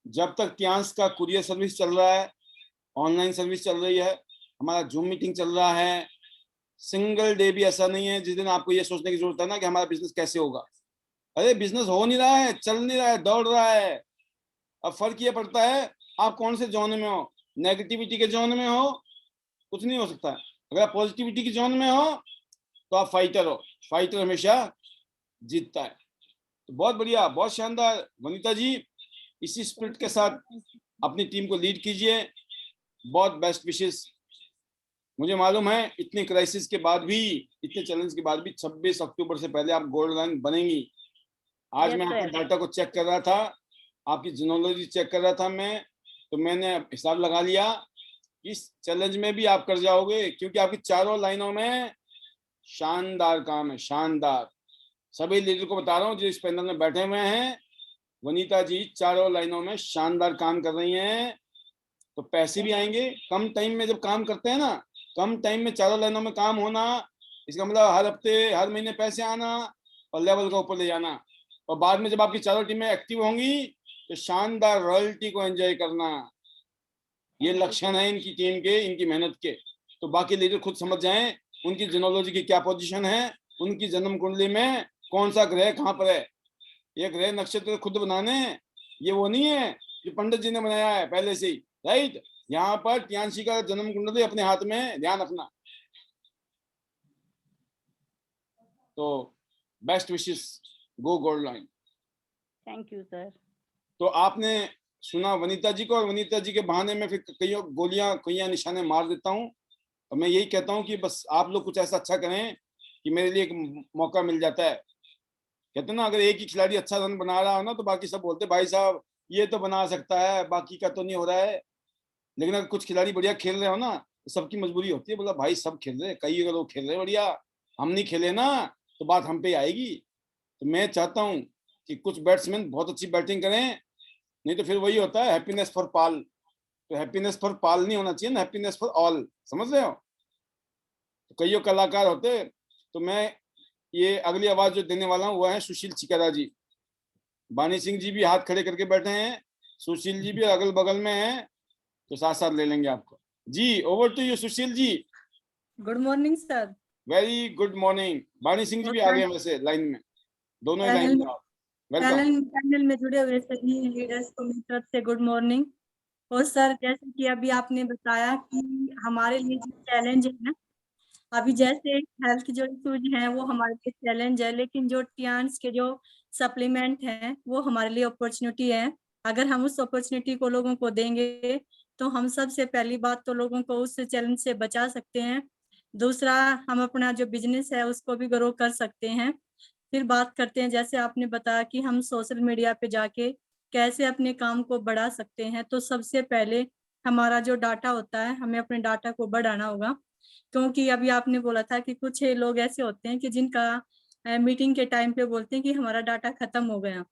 जब तक त्यांश का कुरियर सर्विस चल रहा है, ऑनलाइन सर्विस चल रही है, हमारा जूम मीटिंग चल रहा है, सिंगल डे भी ऐसा नहीं है जिस दिन आपको ये सोचने की जरूरत है ना कि हमारा बिजनेस कैसे होगा। अरे बिजनेस हो नहीं रहा है, चल नहीं रहा है, दौड़ रहा है। अब फर्क ये पड़ता है आप कौन से जोन में हो। नेगेटिविटी के जोन में हो, कुछ नहीं हो सकता। अगर आप पॉजिटिविटी की जोन में हो तो आप फाइटर हो। फाइटर हमेशा जीतता है। तो बहुत बढ़िया, बहुत शानदार वनीता जी। इसी स्पिरिट के साथ अपनी टीम को लीड कीजिए। बहुत बेस्ट विशेस। मुझे मालूम है इतनी क्राइसिस के बाद भी, इतने चैलेंज के बाद भी 26 अक्टूबर से पहले आप गोल्ड लाइन बनेंगी। आज Yes, मैं sir. आपके डाटा को चेक कर रहा था, आपकी जिनोलॉजी चेक कर रहा था मैं, तो मैंने हिसाब लगा लिया इस चैलेंज में भी आप कर जाओगे, क्योंकि आपकी चारों लाइनों में शानदार काम है, शानदार। सभी लीडर को बता रहा हूँ जो इस पैनल में बैठे हुए हैं, वनीता जी चारों लाइनों में शानदार काम कर रही हैं। तो पैसे भी आएंगे। कम टाइम में जब काम करते हैं ना, कम टाइम में चारों लाइनों में काम होना, इसका मतलब हर हफ्ते हर महीने पैसे आना और लेवल को ऊपर ले जाना। और बाद में जब आपकी चारों टीमें एक्टिव होंगी तो शानदार रॉयल्टी को एंजॉय करना। ये लक्षण है इनकी टीम के, इनकी मेहनत के। तो बाकी लीडर खुद समझ जाएं उनकी जेनोलॉजी की क्या पोजीशन है, उनकी जन्म कुंडली में कौन सा ग्रह कहाँ पर है। ये ग्रह नक्षत्र खुद बनाने, ये वो नहीं है जो पंडित जी ने बनाया है पहले से ही, राइट। यहाँ पर टियांशी का जन्म कुंडली अपने हाथ में, ध्यान रखना। तो best wishes, go gold line. Thank you sir. तो आपने सुना वनीता जी को, और वनीता जी के बहाने में फिर कई गोलियां निशाने मार देता हूँ। और मैं यही कहता हूँ कि बस आप लोग कुछ ऐसा अच्छा करें कि मेरे लिए एक मौका मिल जाता है। कहते ना, अगर एक ही खिलाड़ी अच्छा रन बना रहा हो ना तो बाकी सब बोलते भाई साहब ये तो बना सकता है, बाकी का तो नहीं हो रहा है। लेकिन अगर कुछ खिलाड़ी बढ़िया खेल रहे हो ना तो सबकी मजबूरी होती है, बोला भाई सब खेल रहे, कई अगर लोग खेल रहे बढ़िया, हम नहीं खेले ना तो बात हम पे आएगी। तो मैं चाहता हूँ कि कुछ बैट्समैन बहुत अच्छी बैटिंग करें, नहीं तो फिर वही होता है हैप्पीनेस फॉर पाल। तो हैप्पीनेस फॉर पाल नहीं होना चाहिए ना, हैप्पीनेस फॉर ऑल, समझ रहे हो। तो कईयों कलाकार होते। तो मैं ये अगली आवाज जो देने वाला हूँ वो है सुशील चिकारा जी। बानी सिंह जी भी हाथ खड़े करके बैठे हैं, सुशील जी भी अगल बगल में हैं, तो साथ साथ ले लेंगे आपको। जी over to you Sushil ji. Good morning sir. Very good morning. Bani Singh जी भी आ गए वैसे लाइन में, दोनों ही लाइन में। वेलकम। पैनल में जुड़े हुए सभी लीडर्स को मेरी तरफ से गुड मॉर्निंग। और सर जैसे कि अभी आपने बताया कि हमारे लिए जो चैलेंज है ना, अभी जैसे हेल्थ जो इश्यूज हैं वो हमारे लिए चैलेंज है, लेकिन जो टियांस के जो सप्लीमेंट हैं वो हमारे लिए अपॉर्चुनिटी है। अगर हम उस अपॉर्चुनिटी को लोगों को देंगे तो हम सबसे पहली बात तो लोगों को उस चैलेंज से बचा सकते हैं। दूसरा, हम अपना जो बिजनेस है उसको भी ग्रो कर सकते हैं। फिर बात करते हैं, जैसे आपने बताया कि हम सोशल मीडिया पे जाके कैसे अपने काम को बढ़ा सकते हैं। तो सबसे पहले हमारा जो डाटा होता है, हमें अपने डाटा को बढ़ाना होगा। क्योंकि अभी आपने बोला था कि कुछ लोग ऐसे होते हैं कि जिनका मीटिंग के टाइम पे बोलते हैं कि हमारा डाटा खत्म हो गया।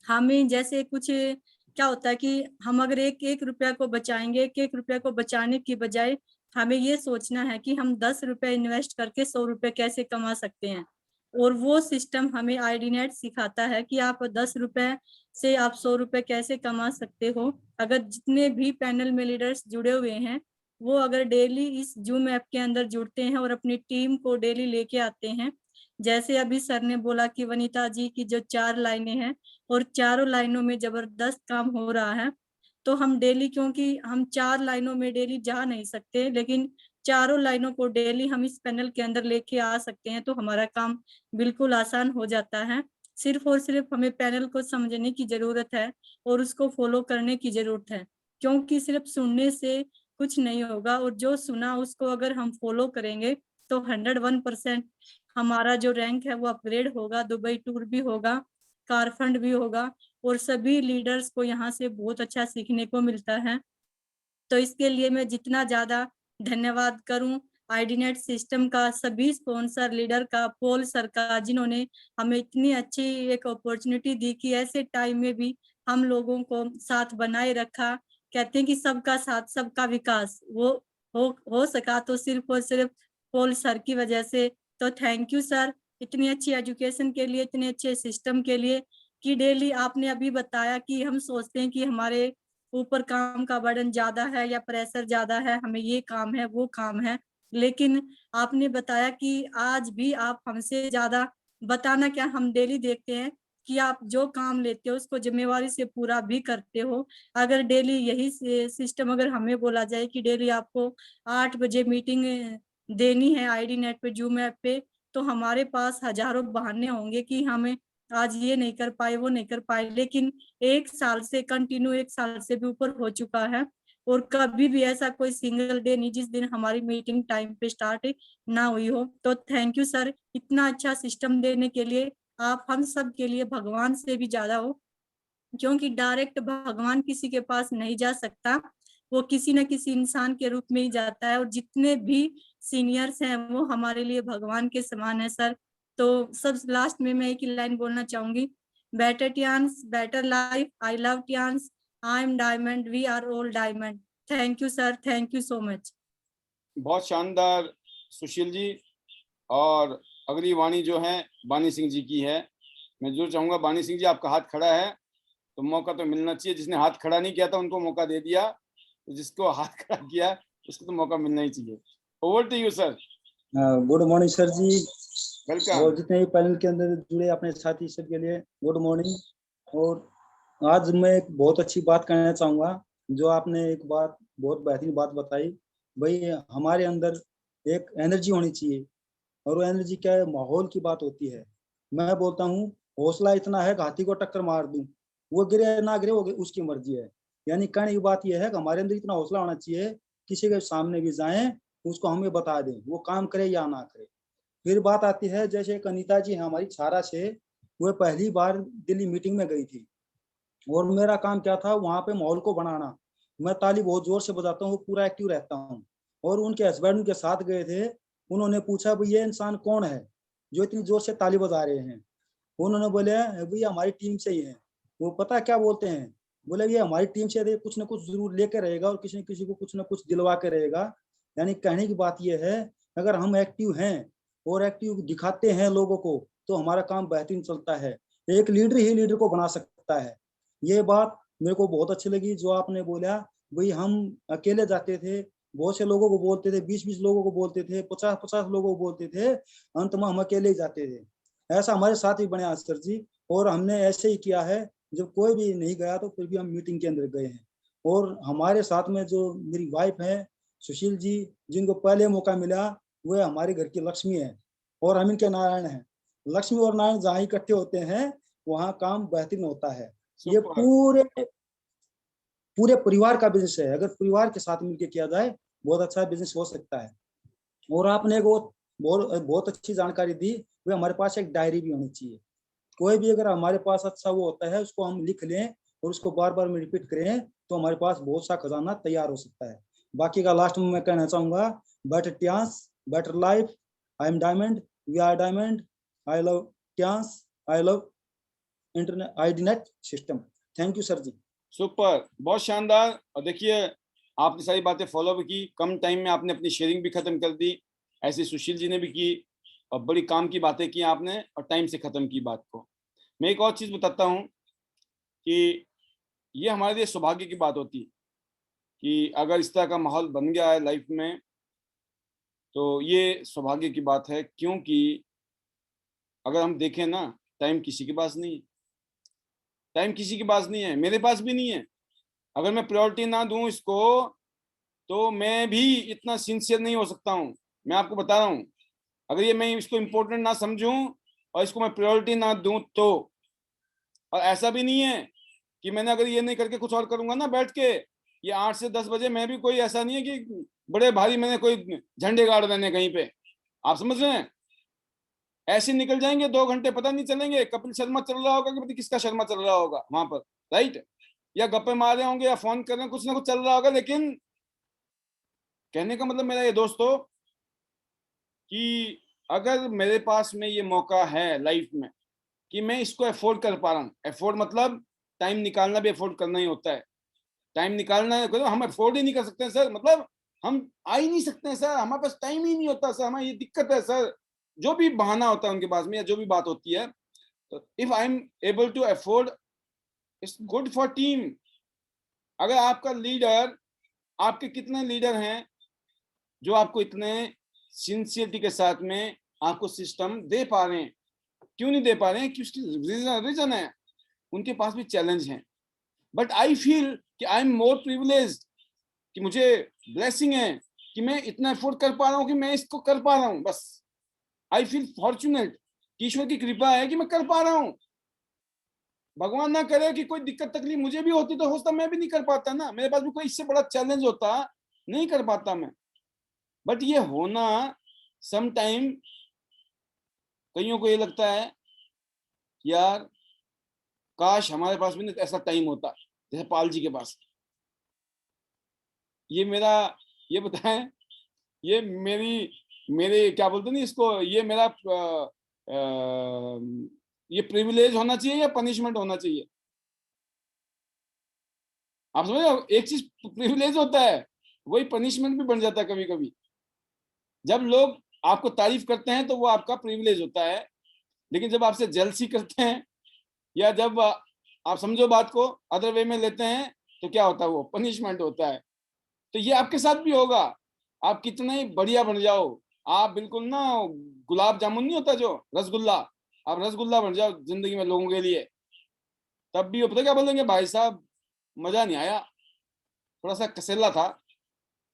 हमें जैसे कुछ क्या होता है कि हम अगर एक एक रुपया को बचाएंगे, एक एक रुपया को बचाने की बजाय हमें ये सोचना है कि हम 10 रुपए इन्वेस्ट करके 100 रुपए कैसे कमा सकते हैं। और वो सिस्टम हमें आईडीनेट सिखाता है कि आप 10 रुपए से आप 100 रुपए कैसे कमा सकते हो। अगर जितने भी पैनल में लीडर्स जुड़े हुए हैं वो अगर डेली इस जूम ऐप के अंदर जुड़ते हैं और अपनी टीम को डेली लेके आते हैं, जैसे अभी सर ने बोला कि वनीता जी की जो 4 लाइनें हैं और चारों लाइनों में जबरदस्त काम हो रहा है, तो हम डेली, क्योंकि हम 4 लाइनों में डेली जा नहीं सकते, लेकिन चारों लाइनों को डेली हम इस पैनल के अंदर लेके आ सकते हैं, तो हमारा काम बिल्कुल आसान हो जाता है। सिर्फ और सिर्फ हमें पैनल को समझने की जरूरत है और उसको फॉलो करने की जरूरत है, क्योंकि सिर्फ सुनने से कुछ नहीं होगा। और जो सुना उसको अगर हम फॉलो करेंगे तो 101% हमारा जो रैंक है वो अपग्रेड होगा, दुबई टूर भी होगा, कार फंड भी होगा, और सभी लीडर्स को यहाँ से बहुत अच्छा सीखने को मिलता है। तो इसके लिए मैं जितना ज्यादा धन्यवाद करूं आईडीनेट सिस्टम का, सभी स्पॉन्सर लीडर का, पॉल सर का, जिन्होंने हमें इतनी अच्छी एक अपॉर्चुनिटी दी कि ऐसे टाइम में भी हम लोगों को साथ बनाए रखा। कहते हैं कि सबका साथ सबका विकास, वो हो सका तो सिर्फ और सिर्फ पॉल सर की वजह से। तो थैंक यू सर, इतनी अच्छी एजुकेशन के लिए, इतने अच्छे सिस्टम के लिए। कि डेली आपने अभी बताया कि हम सोचते हैं कि हमारे ऊपर काम का बर्डन ज्यादा है या प्रेशर ज्यादा है, हमें ये काम है वो काम है, लेकिन आपने बताया कि आज भी आप हमसे ज्यादा, बताना क्या, हम डेली देखते हैं कि आप जो काम लेते हो उसको जिम्मेवारी से पूरा भी करते हो। अगर डेली यही सिस्टम अगर हमें बोला जाए कि डेली आपको 8 बजे मीटिंग देनी है आईडी नेट पे, जूम ऐप पे, तो हमारे पास हजारों बहाने होंगे कि हमें आज ये नहीं कर पाए वो नहीं कर पाए। लेकिन 1 साल से कंटिन्यू, 1 साल से भी ऊपर हो चुका है, और कभी भी ऐसा कोई सिंगल डे नहीं जिस दिन हमारी मीटिंग टाइम पे स्टार्ट ना हुई हो। तो थैंक यू सर, इतना अच्छा सिस्टम देने के लिए। आप हम सब के लिए भगवान से भी ज्यादा हो, क्योंकि डायरेक्ट भगवान किसी के पास नहीं जा सकता, वो किसी न किसी इंसान के रूप में ही जाता है। और जितने भी सीनियर्स हैं वो हमारे लिए भगवान के समान है सर। तो सब लास्ट में मैं एक ही लाइन बोलना चाहूंगी, better Tiens better life, I love Tiens, I am diamond, we are all diamond. Thank you sir, thank you so much. बहुत शानदार सुशील जी। और अगली वाणी जो है बानी सिंह जी की है। मैं जरूर चाहूंगा बानी सिंह जी, आपका हाथ खड़ा है तो मौका तो मिलना चाहिए। जिसने हाथ खड़ा नहीं किया था उनको मौका दे दिया, तो जिसको हाथ खड़ा किया उसको तो मौका मिलना ही चाहिए। Over to you sir. Good morning sir ji, welcome. और जितने भी पैनल के अंदर जुड़े अपने साथी सबके लिए गुड मॉर्निंग। और आज मैं एक बहुत अच्छी बात कहना चाहूँगा। जो आपने एक बात बहुत बेहतरीन बात बताई, भाई हमारे अंदर एक एनर्जी होनी चाहिए, और वो एनर्जी क्या है, माहौल की बात होती है। मैं बोलता हूँ हौसला इतना है कि हाथी को टक्कर मार दूं, वो गिरे ना गिरे वो उसकी मर्जी है। यानी कहने की बात यह है कि हमारे अंदर इतना हौसला होना चाहिए, किसी के सामने भी जाएं उसको हमें बता दें, वो काम करे या ना करे। फिर बात आती है, जैसे एक अनीता जी है हमारी छारा से, वो पहली बार दिल्ली मीटिंग में गई थी, और मेरा काम क्या था वहां पे माहौल को बनाना। मैं ताली बहुत जोर से बजाता हूँ, पूरा एक्टिव रहता हूँ। और उनके हस्बैंड उनके साथ गए थे, उन्होंने पूछा भाई ये इंसान कौन है जो इतनी जोर से ताली बजा रहे हैं। उन्होंने बोले भाई हमारी टीम से ही है। वो पता क्या बोलते हैं, बोले ये हमारी टीम से कुछ ना कुछ जरूर लेकर रहेगा, और किसी न किसी को कुछ ना कुछ दिलवा के रहेगा। यानी कहने की बात यह है, अगर हम एक्टिव हैं और एक्टिव दिखाते हैं लोगों को, तो हमारा काम बेहतरीन चलता है। एक लीडर ही लीडर को बना सकता है। ये बात मेरे को बहुत अच्छी लगी जो आपने बोला। भाई हम अकेले जाते थे, बहुत से लोगों को बोलते थे, 20-20 लोगों को बोलते थे, 50-50 लोगों को बोलते थे, अंत में हम अकेले ही जाते थे। ऐसा हमारे साथ ही बने आज सर जी, और हमने ऐसे ही किया है। जब कोई भी नहीं गया तो फिर भी हम मीटिंग के अंदर गए हैं। और हमारे साथ में जो मेरी वाइफ है सुशील जी, जिनको पहले मौका मिला, वो हमारे घर की लक्ष्मी है, और हम इनके नारायण हैं। लक्ष्मी और नारायण जहाँ इकट्ठे होते हैं वहाँ काम बेहतरीन होता है। ये पूरे पूरे परिवार का बिजनेस है, अगर परिवार के साथ मिलकर किया जाए बहुत अच्छा बिजनेस हो सकता है। और आपने एक बहुत अच्छी जानकारी दी, वो हमारे पास एक डायरी भी होनी चाहिए। कोई भी अगर हमारे पास अच्छा वो होता है उसको हम लिख लें और उसको बार बार में रिपीट करें, तो हमारे पास बहुत सा खजाना तैयार हो सकता है। बाकी का लास्ट में मैं कहना चाहूंगा, better Tiens better life, I am diamond, we are diamond, I love Tiens, I love internet आईडीनेट system. Thank you sir ji. Super, बहुत शानदार। और देखिए आपने सारी बातें फॉलो भी की, कम टाइम में आपने अपनी शेयरिंग भी खत्म कर दी, ऐसे सुशील जी ने भी की, और बड़ी काम की बातें की आपने और टाइम से खत्म की बात को। मैं एक और चीज बताता हूँ कि ये हमारे लिए सौभाग्य की बात होती कि अगर इस तरह का माहौल बन गया है लाइफ में, तो ये सौभाग्य की बात है। क्योंकि अगर हम देखें ना, टाइम किसी के पास नहीं है, टाइम किसी के पास नहीं है, मेरे पास भी नहीं है। अगर मैं प्रायोरिटी ना दूं इसको, तो मैं भी इतना सिंसियर नहीं हो सकता हूं। मैं आपको बता रहा हूं, अगर ये मैं इसको इम्पोर्टेंट ना समझूं और इसको मैं प्रायोरिटी ना दूं तो। और ऐसा भी नहीं है कि मैंने अगर ये नहीं करके कुछ और करूंगा ना बैठ के, ये 8 से 10 बजे, मैं भी कोई ऐसा नहीं है कि बड़े भारी मैंने कोई झंडे गाड़ देने कहीं पे, आप समझ रहे हैं। ऐसे निकल जाएंगे 2 घंटे, पता नहीं चलेंगे। कपिल शर्मा चल रहा होगा कि पता किसका शर्मा चल रहा होगा वहां पर, राइट, या गप्पे मार रहे होंगे या फोन कर रहे हैं, कुछ ना कुछ चल रहा होगा। लेकिन कहने का मतलब मेरा ये दोस्तों कि अगर मेरे पास में ये मौका है लाइफ में कि मैं इसको अफोर्ड कर पा रहा हूँ, अफोर्ड मतलब टाइम निकालना भी अफोर्ड करना ही होता है। टाइम निकालना है, हम अफोर्ड ही नहीं कर सकते हैं सर, मतलब हम आ ही नहीं सकते हैं सर, हमारे पास टाइम ही नहीं होता सर, हमारी ये दिक्कत है सर। जो भी बहाना होता है उनके पास में या जो भी बात होती है, तो if I am able to afford, it's good for team. अगर आपका लीडर, आपके कितने लीडर हैं जो आपको इतने सिंसियरिटी के साथ में आपको सिस्टम दे पा रहे हैं? क्यों नहीं दे पा रहे हैं? कि उसकी रीजन है, उनके पास भी चैलेंज है। बट आई फील कि आई एम मोर प्रिविलेज्ड, कि मुझे ब्लेसिंग है कि मैं इतना एफोर्ड कर पा रहा हूँ, कि मैं इसको कर पा रहा हूँ। बस आई फील फॉर्चुनेट, ईश्वर की कृपा है कि मैं कर पा रहा हूँ। भगवान ना करे कि कोई दिक्कत तकलीफ मुझे भी होती तो हो सकता मैं भी नहीं कर पाता ना, मेरे पास भी कोई इससे बड़ा चैलेंज होता, नहीं कर पाता मैं। बट ये होना सम टाइम, कईयों को ये लगता है यार काश हमारे पास भी ऐसा टाइम होता जैसे पाल जी के पास। ये मेरा, ये बताएं, ये मेरे क्या बोलते नहीं इसको, ये मेरा ये प्रिविलेज होना चाहिए या पनिशमेंट होना चाहिए? आप समझ रहे हो, एक चीज प्रिविलेज होता है वही पनिशमेंट भी बन जाता है कभी कभी। जब लोग आपको तारीफ करते हैं तो वो आपका प्रिविलेज होता है, लेकिन जब आपसे जेलसी करते हैं या जब आप समझो बात को अदर वे में लेते हैं तो क्या होता है, वो पनिशमेंट होता है। तो ये आपके साथ भी होगा, आप कितने ही बढ़िया बन जाओ, आप बिल्कुल ना गुलाब जामुन नहीं होता जो रसगुल्ला, आप रसगुल्ला बन जाओ जिंदगी में लोगों के लिए, तब भी वो पता क्या बोलेंगे, भाई साहब मजा नहीं आया, थोड़ा सा कसेला था।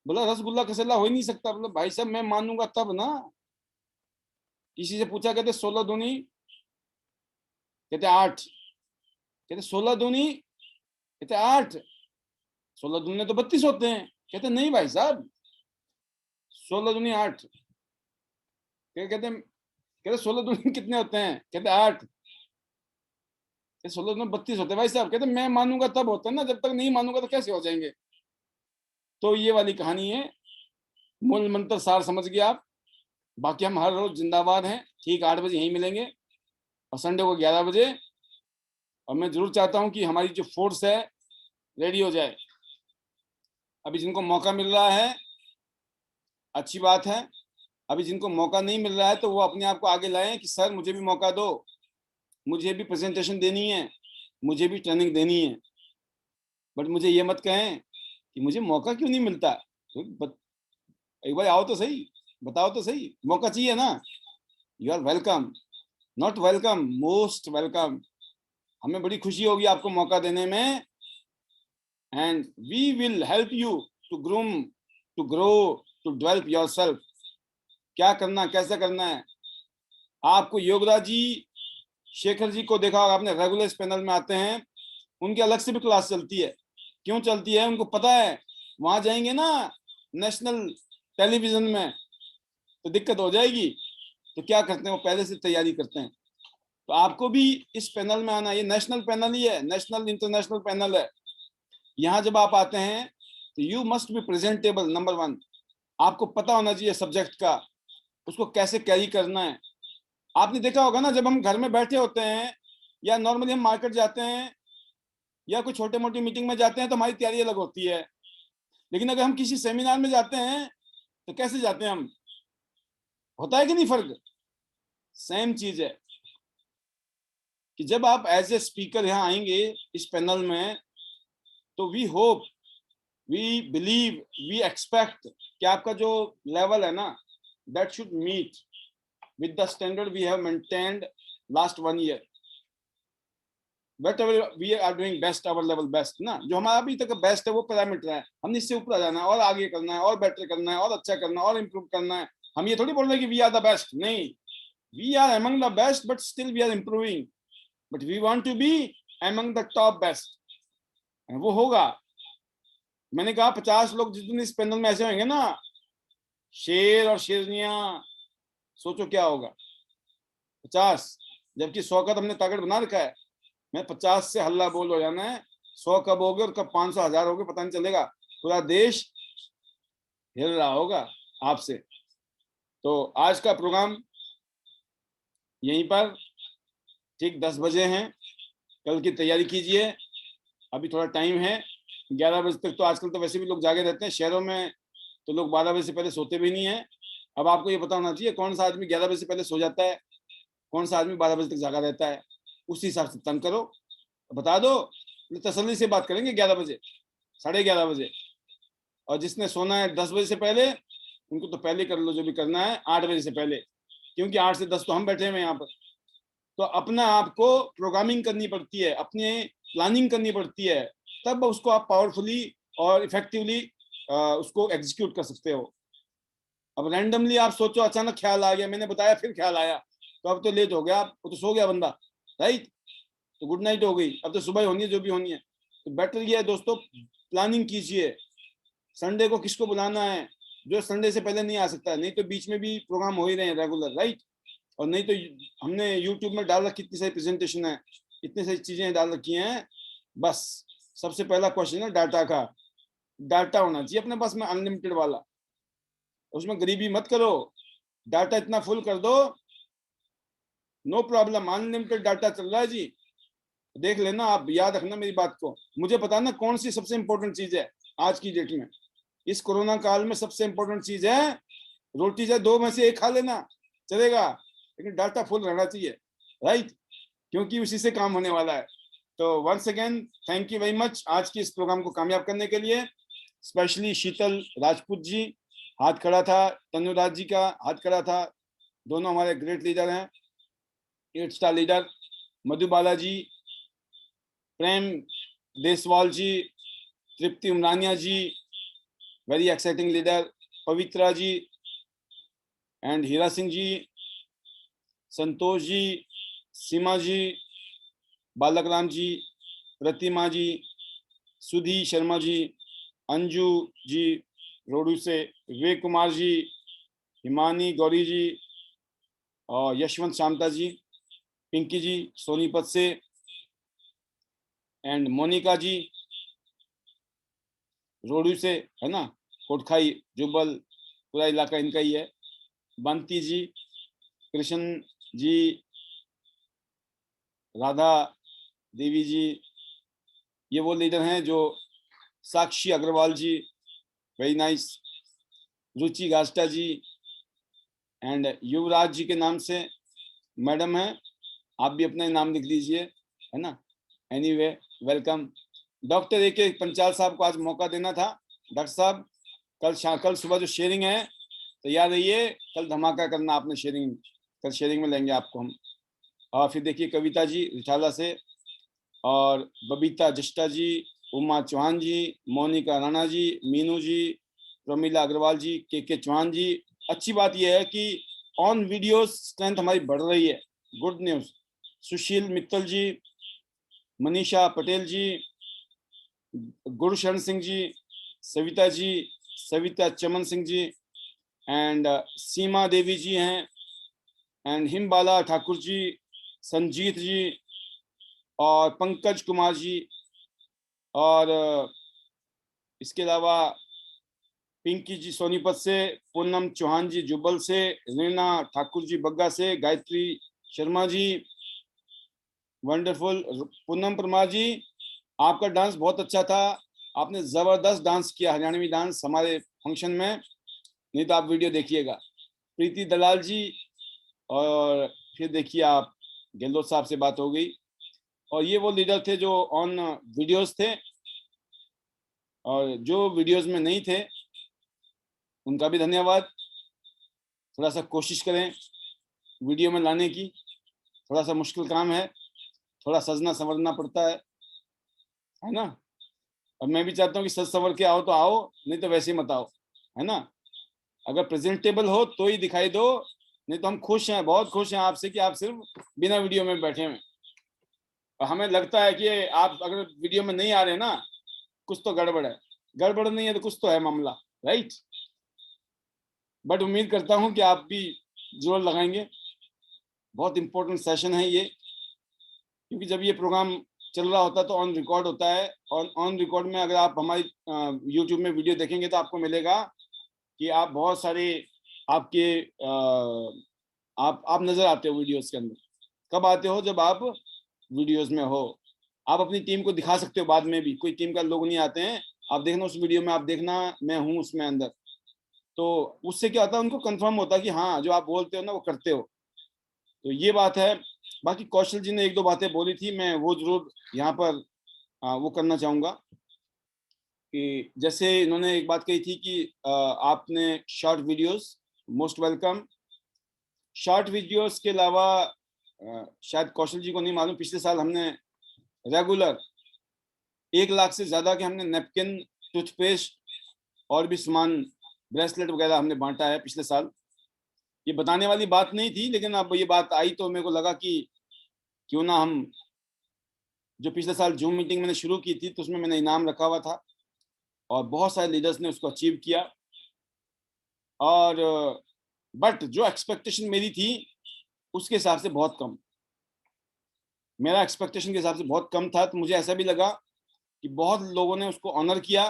बोला रसगुल्ला कसेला हो ही नहीं सकता। बोला भाई साहब मैं मानूंगा तब ना। किसी से पूछा, कहते 16 दूनी, कहते 8, कहते 16 दूनी, कहते 8, 16 दूनी तो 32 होते हैं। कहते नहीं भाई साहब 16 दूनी 8। कहते 16 दूनी कितने होते हैं, कहते 8। 16 दूनी 32 होते हैं भाई साहब। कहते मैं मानूंगा तब होता है ना, जब तक नहीं मानूंगा तो कैसे हो जाएंगे। तो ये वाली कहानी है, मूल मंत्र सार समझ गए आप। बाकी हम हर रोज जिंदाबाद हैं, ठीक 8 बजे यहीं मिलेंगे और संडे को 11 बजे। और मैं जरूर चाहता हूं कि हमारी जो फोर्स है रेडी हो जाए। अभी जिनको मौका मिल रहा है अच्छी बात है, अभी जिनको मौका नहीं मिल रहा है तो वो अपने आप को आगे लाएं कि सर मुझे भी मौका दो, मुझे भी प्रेजेंटेशन देनी है, मुझे भी ट्रेनिंग देनी है। बट मुझे ये मत कहें कि मुझे मौका क्यों नहीं मिलता। तो एक बार आओ तो सही, बताओ तो सही, मौका चाहिए ना। You are welcome, not welcome, most welcome. हमें बड़ी खुशी होगी आपको मौका देने में, and we will help you to groom, to grow, to develop yourself. क्या करना, कैसे करना है आपको। योगराज जी, शेखर जी को देखा होगा आपने, रेगुलर पैनल में आते हैं, उनकी अलग से भी क्लास चलती है। क्यों चलती है, उनको पता है वहां जाएंगे ना नेशनल टेलीविजन में तो दिक्कत हो जाएगी। तो क्या करते हैं, वो पहले से तैयारी करते हैं। तो आपको भी इस पैनल में आना, ये नेशनल पैनल ही है, नेशनल इंटरनेशनल पैनल है। यहाँ जब आप आते हैं तो you must be presentable. Number 1, आपको पता होना चाहिए सब्जेक्ट का, उसको कैसे कैरी करना है। आपने देखा होगा ना, जब हम घर में बैठे होते हैं या नॉर्मली हम मार्केट जाते हैं या कोई छोटे मोटी मीटिंग में जाते हैं तो हमारी तैयारी अलग होती है। लेकिन अगर हम किसी सेमिनार में जाते हैं तो कैसे जाते हैं हम, होता है कि नहीं फर्क। सेम चीज है कि जब आप एज ए स्पीकर यहाँ आएंगे इस पैनल में, तो we hope, we believe, we expect कि आपका जो लेवल है ना, that should meet with the standard we have maintained last 1 year. Whatever we are doing best, our level best ना, जो हमारा अभी तक बेस्ट है वो पैरामीटर है। हमने इससे ऊपर आ जाना है और आगे करना है और बेटर करना है और अच्छा करना है और इम्प्रूव करना है। हम ये थोड़ी बोल रहे हैं कि वी आर द बेस्ट, नहीं, we are among the best but still we are improving, but we want to be among the top best। वो होगा। मैंने कहा 50 लोग जिस दिन इस पैनल में ऐसे होंगे ना, शेर और शेरनियां, सोचो क्या होगा। 50, जबकि 100 का तो हमने टारगेट बना रखा है। मैं 50 से हल्ला बोल हो जाना है, 100 कब हो गए और कब 500 1000 हो गए पता नहीं चलेगा। पूरा देश हिल रहा होगा आपसे। तो आज का प्रोग्राम यहीं पर ठीक 10 बजे हैं, कल की तैयारी कीजिए। अभी थोड़ा टाइम है, 11 बजे तक तो आजकल तो वैसे भी लोग जागे रहते हैं। शहरों में तो लोग 12 बजे से पहले सोते भी नहीं है। अब आपको ये पता होना चाहिए कौन सा आदमी 11 बजे से पहले सो जाता है, कौन सा आदमी 12 बजे तक जागा रहता है। उसी हिसाब से तंग करो, बता दो, तसल्ली से बात करेंगे 11 बजे, 11:30 बजे। और जिसने सोना है 10 बजे से पहले, उनको तो पहले कर लो जो भी करना है 8 बजे से पहले, क्योंकि 8 से 10 तो हम बैठे हुए हैं यहाँ पर। तो अपना आपको प्रोग्रामिंग करनी पड़ती है, अपनी प्लानिंग करनी पड़ती है, तब उसको आप पावरफुली और इफेक्टिवली उसको एग्जीक्यूट कर सकते हो। अब रैंडमली आप सोचो, अचानक ख्याल आ गया, मैंने बताया फिर ख्याल आया, तो अब तो लेट हो गया, वो तो सो गया बंदा, राइट। तो गुड नाइट हो गई, अब तो सुबह होनी है जो भी होनी है। तो बेटर ये है दोस्तों, प्लानिंग कीजिए। संडे को किसको बुलाना है, जो संडे से पहले नहीं आ सकता, नहीं तो बीच में भी प्रोग्राम हो ही रहे हैं रेगुलर, राइट। और नहीं तो हमने यूट्यूब में डाल रखी, इतनी सारी प्रेजेंटेशन है, इतनी सारी चीजें डाल रखी हैं। बस सबसे पहला क्वेश्चन है डाटा का। डाटा होना चाहिए अपने पास में अनलिमिटेड वाला, उसमें गरीबी मत करो, डाटा इतना फुल कर दो, नो प्रॉब्लम, अनलिमिटेड डाटा चल रहा है जी। देख लेना, आप याद रखना मेरी बात को। मुझे पता ना कौन सी सबसे इंपॉर्टेंट चीज है आज की डेट में, इस कोरोना काल में सबसे इंपॉर्टेंट चीज है रोटी, चाहे 2 में से 1 खा लेना चलेगा, लेकिन डाटा फुल रहना चाहिए, राइट, क्योंकि उसी से काम होने वाला है। तो once again thank you very much आज की इस प्रोग्राम को कामयाब करने के लिए। स्पेशली शीतल राजपूत जी हाथ खड़ा था, तनुराज जी का हाथ खड़ा था, दोनों हमारे ग्रेट लीडर हैं, 8 star leader, Madhu Balaji, Prem Deswal ji, Tripti Umrania ji, very exciting leader, Pavitra ji and Hira Singh ji, Santosh ji, Seema ji, Balak Ram जी, प्रतिमा जी, सुधी शर्मा जी, अंजू जी रोडू से, विवेक कुमार जी, हिमानी गौरी जी और यशवंत शामता जी, पिंकी जी सोनीपत से एंड मोनिका जी रोडू से, है ना, कोटखाई जुब्बल पूरा इलाका इनका ही है, बंती जी, कृष्ण जी, राधा देवी जी, ये वो लीडर हैं जो, Sakshi Agarwal ji very nice, Ruchi Gasta ji and Yuvraj ji के नाम से मैडम है, आप भी अपना नाम लिख लीजिए, है ना। Anyway welcome. डॉक्टर ए के पंचाल साहब को आज मौका देना था। डॉक्टर साहब कल सुबह जो शेयरिंग है तैयार रहिए, कल धमाका करना आपने शेयरिंग, कल शेयरिंग में लेंगे आपको हम। और फिर देखिए कविता जी रिठाला से, और बबीता जस्टा जी, उमा चौहान जी, मोनिका राणा जी, मीनू जी, प्रमीला अग्रवाल जी, के चौहान जी। अच्छी बात यह है कि ऑन वीडियो स्ट्रेंथ हमारी बढ़ रही है, good news. Sushil Mittal ji, Manisha Patel ji, Gursharan Singh ji, Savita ji, Savita Chaman Singh ji and Seema Devi ji हैं एंड हिमबाला ठाकुर जी, संजीत जी और पंकज कुमार जी, और इसके अलावा पिंकी जी सोनीपत से, पूनम चौहान जी जुब्बल से, रीना ठाकुर जी बग्गा से, गायत्री शर्मा जी वंडरफुल, पूनम परमार जी आपका डांस बहुत अच्छा था, आपने जबरदस्त डांस किया, हरियाणवी डांस हमारे फंक्शन में, नहीं तो आप वीडियो देखिएगा। प्रीति दलाल जी, और फिर देखिए आप गहलोत साहब से बात हो गई, और ये वो लीडर थे जो ऑन वीडियोस थे, और जो वीडियोस में नहीं थे उनका भी धन्यवाद। थोड़ा सा कोशिश करें वीडियो में लाने की, थोड़ा सा मुश्किल काम है, थोड़ा सजना संवरना पड़ता है ना। और मैं भी चाहता हूँ कि सज संवर के आओ तो आओ, नहीं तो वैसे ही मत आओ, है ना। अगर प्रेजेंटेबल हो तो ही दिखाई दो, नहीं तो हम खुश हैं, बहुत खुश हैं आपसे कि आप सिर्फ बिना वीडियो में बैठे हुए। और हमें लगता है कि आप अगर वीडियो में नहीं आ रहे ना, कुछ तो गड़बड़ है, गड़बड़ नहीं है तो कुछ तो है मामला, राइट। बट उम्मीद करता हूं कि आप भी जोर लगाएंगे, बहुत इंपॉर्टेंट सेशन है ये, क्योंकि जब ये प्रोग्राम चल रहा होता है तो ऑन रिकॉर्ड होता है, और ऑन रिकॉर्ड में अगर आप हमारी यूट्यूब में वीडियो देखेंगे तो आपको मिलेगा कि आप बहुत सारे आपके आप नजर आते हो वीडियोस के अंदर। कब आते हो? जब आप वीडियोस में हो। आप अपनी टीम को दिखा सकते हो बाद में भी, कोई टीम का लोग नहीं आते हैं, आप देखना उस वीडियो में, आप देखना मैं हूँ उसमें अंदर, तो उससे क्या होता है, उनको कंफर्म होता है कि हाँ जो आप बोलते हो ना वो करते हो। तो ये बात है। बाकी कौशल जी ने 1-2 बातें बोली थी, मैं वो जरूर यहाँ पर वो करना चाहूंगा कि जैसे इन्होंने एक बात कही थी कि आपने short videos, most welcome. Short videos के अलावा शायद कौशल जी को नहीं मालूम, पिछले साल हमने रेगुलर 1 लाख से ज्यादा के हमने नैपकिन, टूथपेस्ट और भी सामान, ब्रेसलेट वगैरह हमने बांटा है पिछले साल। ये बताने वाली बात नहीं थी, लेकिन अब ये बात आई तो मेरे को लगा कि क्यों ना हम, जो पिछले साल जूम मीटिंग मैंने शुरू की थी तो उसमें मैंने इनाम रखा हुआ था और बहुत सारे लीडर्स ने उसको अचीव किया। और बट जो एक्सपेक्टेशन मेरी थी उसके हिसाब से बहुत कम, मेरा एक्सपेक्टेशन के हिसाब से बहुत कम था। तो मुझे ऐसा भी लगा कि बहुत लोगों ने उसको ऑनर किया,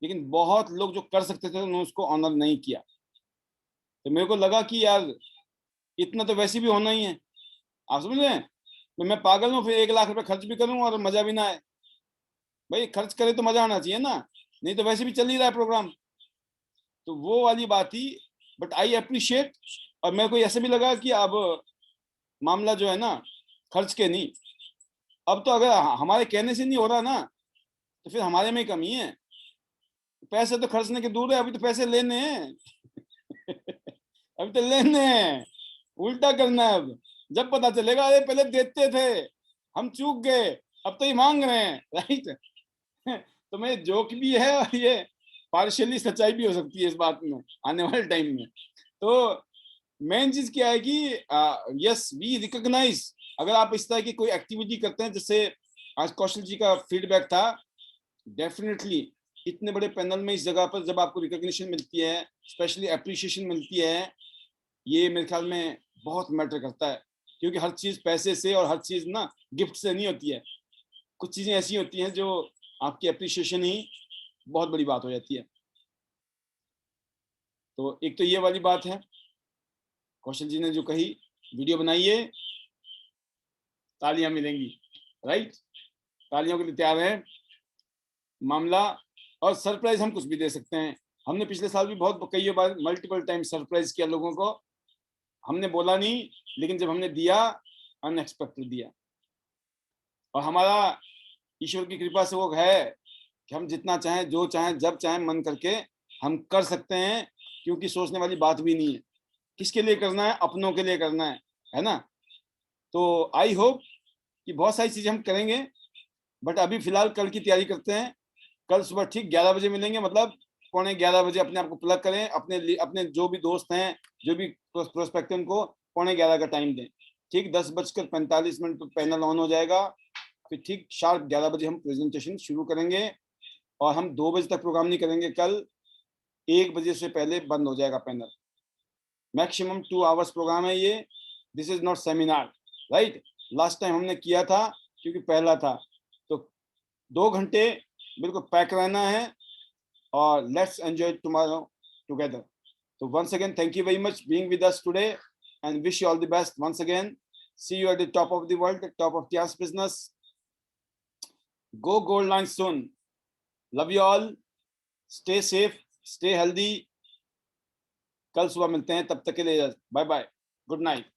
लेकिन बहुत लोग जो कर सकते थे उन्होंने उसको ऑनर नहीं किया। तो मेरे को लगा कि यार इतना तो वैसे भी होना ही है, आप समझ रहे हैं, तो मैं पागल हूँ फिर 1 लाख रुपए खर्च भी करूँ और मजा भी ना आए? भाई खर्च करे तो मजा आना चाहिए ना, नहीं तो वैसे भी चल ही रहा है प्रोग्राम। तो वो वाली बात थी, बट आई अप्रिशिएट। और मेरे को ऐसे भी लगा कि अब मामला जो है ना खर्च के नहीं, अब तो अगर हमारे कहने से नहीं हो रहा ना तो फिर हमारे में ही कमी है। पैसे तो खर्चने के दूर है, अभी तो पैसे लेने हैं अभी तो लेने हैं, उल्टा करना है अब। जब पता चलेगा अरे पहले देते थे, हम चूक गए, अब तो ये मांग रहे हैं, राइट तो मैं जोक भी है और ये पार्शियली सच्चाई भी हो सकती है इस बात में आने वाले टाइम में। तो मेन चीज क्या है कि यस वी रिकॉग्नाइज, अगर आप इस तरह की कोई एक्टिविटी करते हैं, जैसे आज कौशल जी का फीडबैक था, डेफिनेटली इतने बड़े पैनल में इस जगह पर जब आपको रिकॉग्निशन मिलती है, स्पेशली अप्रिशिएशन मिलती है, ये मेरे ख्याल में बहुत मैटर करता है। क्योंकि हर चीज पैसे से और हर चीज ना गिफ्ट से नहीं होती है, कुछ चीजें ऐसी होती हैं जो आपकी अप्रिशिएशन ही बहुत बड़ी बात हो जाती है। तो एक तो ये वाली बात है, कौशल जी ने जो कही, वीडियो बनाइए, तालियां मिलेंगी, राइट? तालियों के लिए तैयार है मामला। और सरप्राइज हम कुछ भी दे सकते हैं। हमने पिछले साल भी बहुत कई बार मल्टीपल टाइम सरप्राइज किया लोगों को, हमने बोला नहीं, लेकिन जब हमने दिया अनएक्सपेक्टेड दिया। और हमारा ईश्वर की कृपा से वो है कि हम जितना चाहें, जो चाहें, जब चाहें, मन करके हम कर सकते हैं, क्योंकि सोचने वाली बात भी नहीं है। किसके लिए करना है? अपनों के लिए करना है ना? तो आई होप कि बहुत सारी चीजें हम करेंगे, बट अभी फिलहाल कल की तैयारी करते हैं। कल सुबह ठीक 11 बजे मिलेंगे, मतलब 11:15 बजे अपने आप को प्लग करें, अपने जो भी दोस्त हैं, जो भी प्रोस्पेक्ट हैं, उनको 11:15 का टाइम दें। ठीक 10:45 पर पैनल ऑन हो जाएगा, फिर ठीक शार्प 11 बजे हम प्रेजेंटेशन शुरू करेंगे। और हम 2 बजे तक प्रोग्राम नहीं करेंगे कल, 1 बजे से पहले बंद हो जाएगा पैनल। मैक्सिमम 2 आवर्स प्रोग्राम है ये, this is not seminar, right? Last time हमने किया था क्योंकि पहला था, तो 2 घंटे बिल्कुल पैक रहना है, और लेट्स एंजॉय टुमारो टुगेदर। तो once again thank you very much being with us today, and wish you all the best once again. See you at the top of the world, top of TIAS business. Go gold line soon. Love you all, stay safe, stay healthy. कल सुबह मिलते हैं, तब तक के लिए bye bye, good night.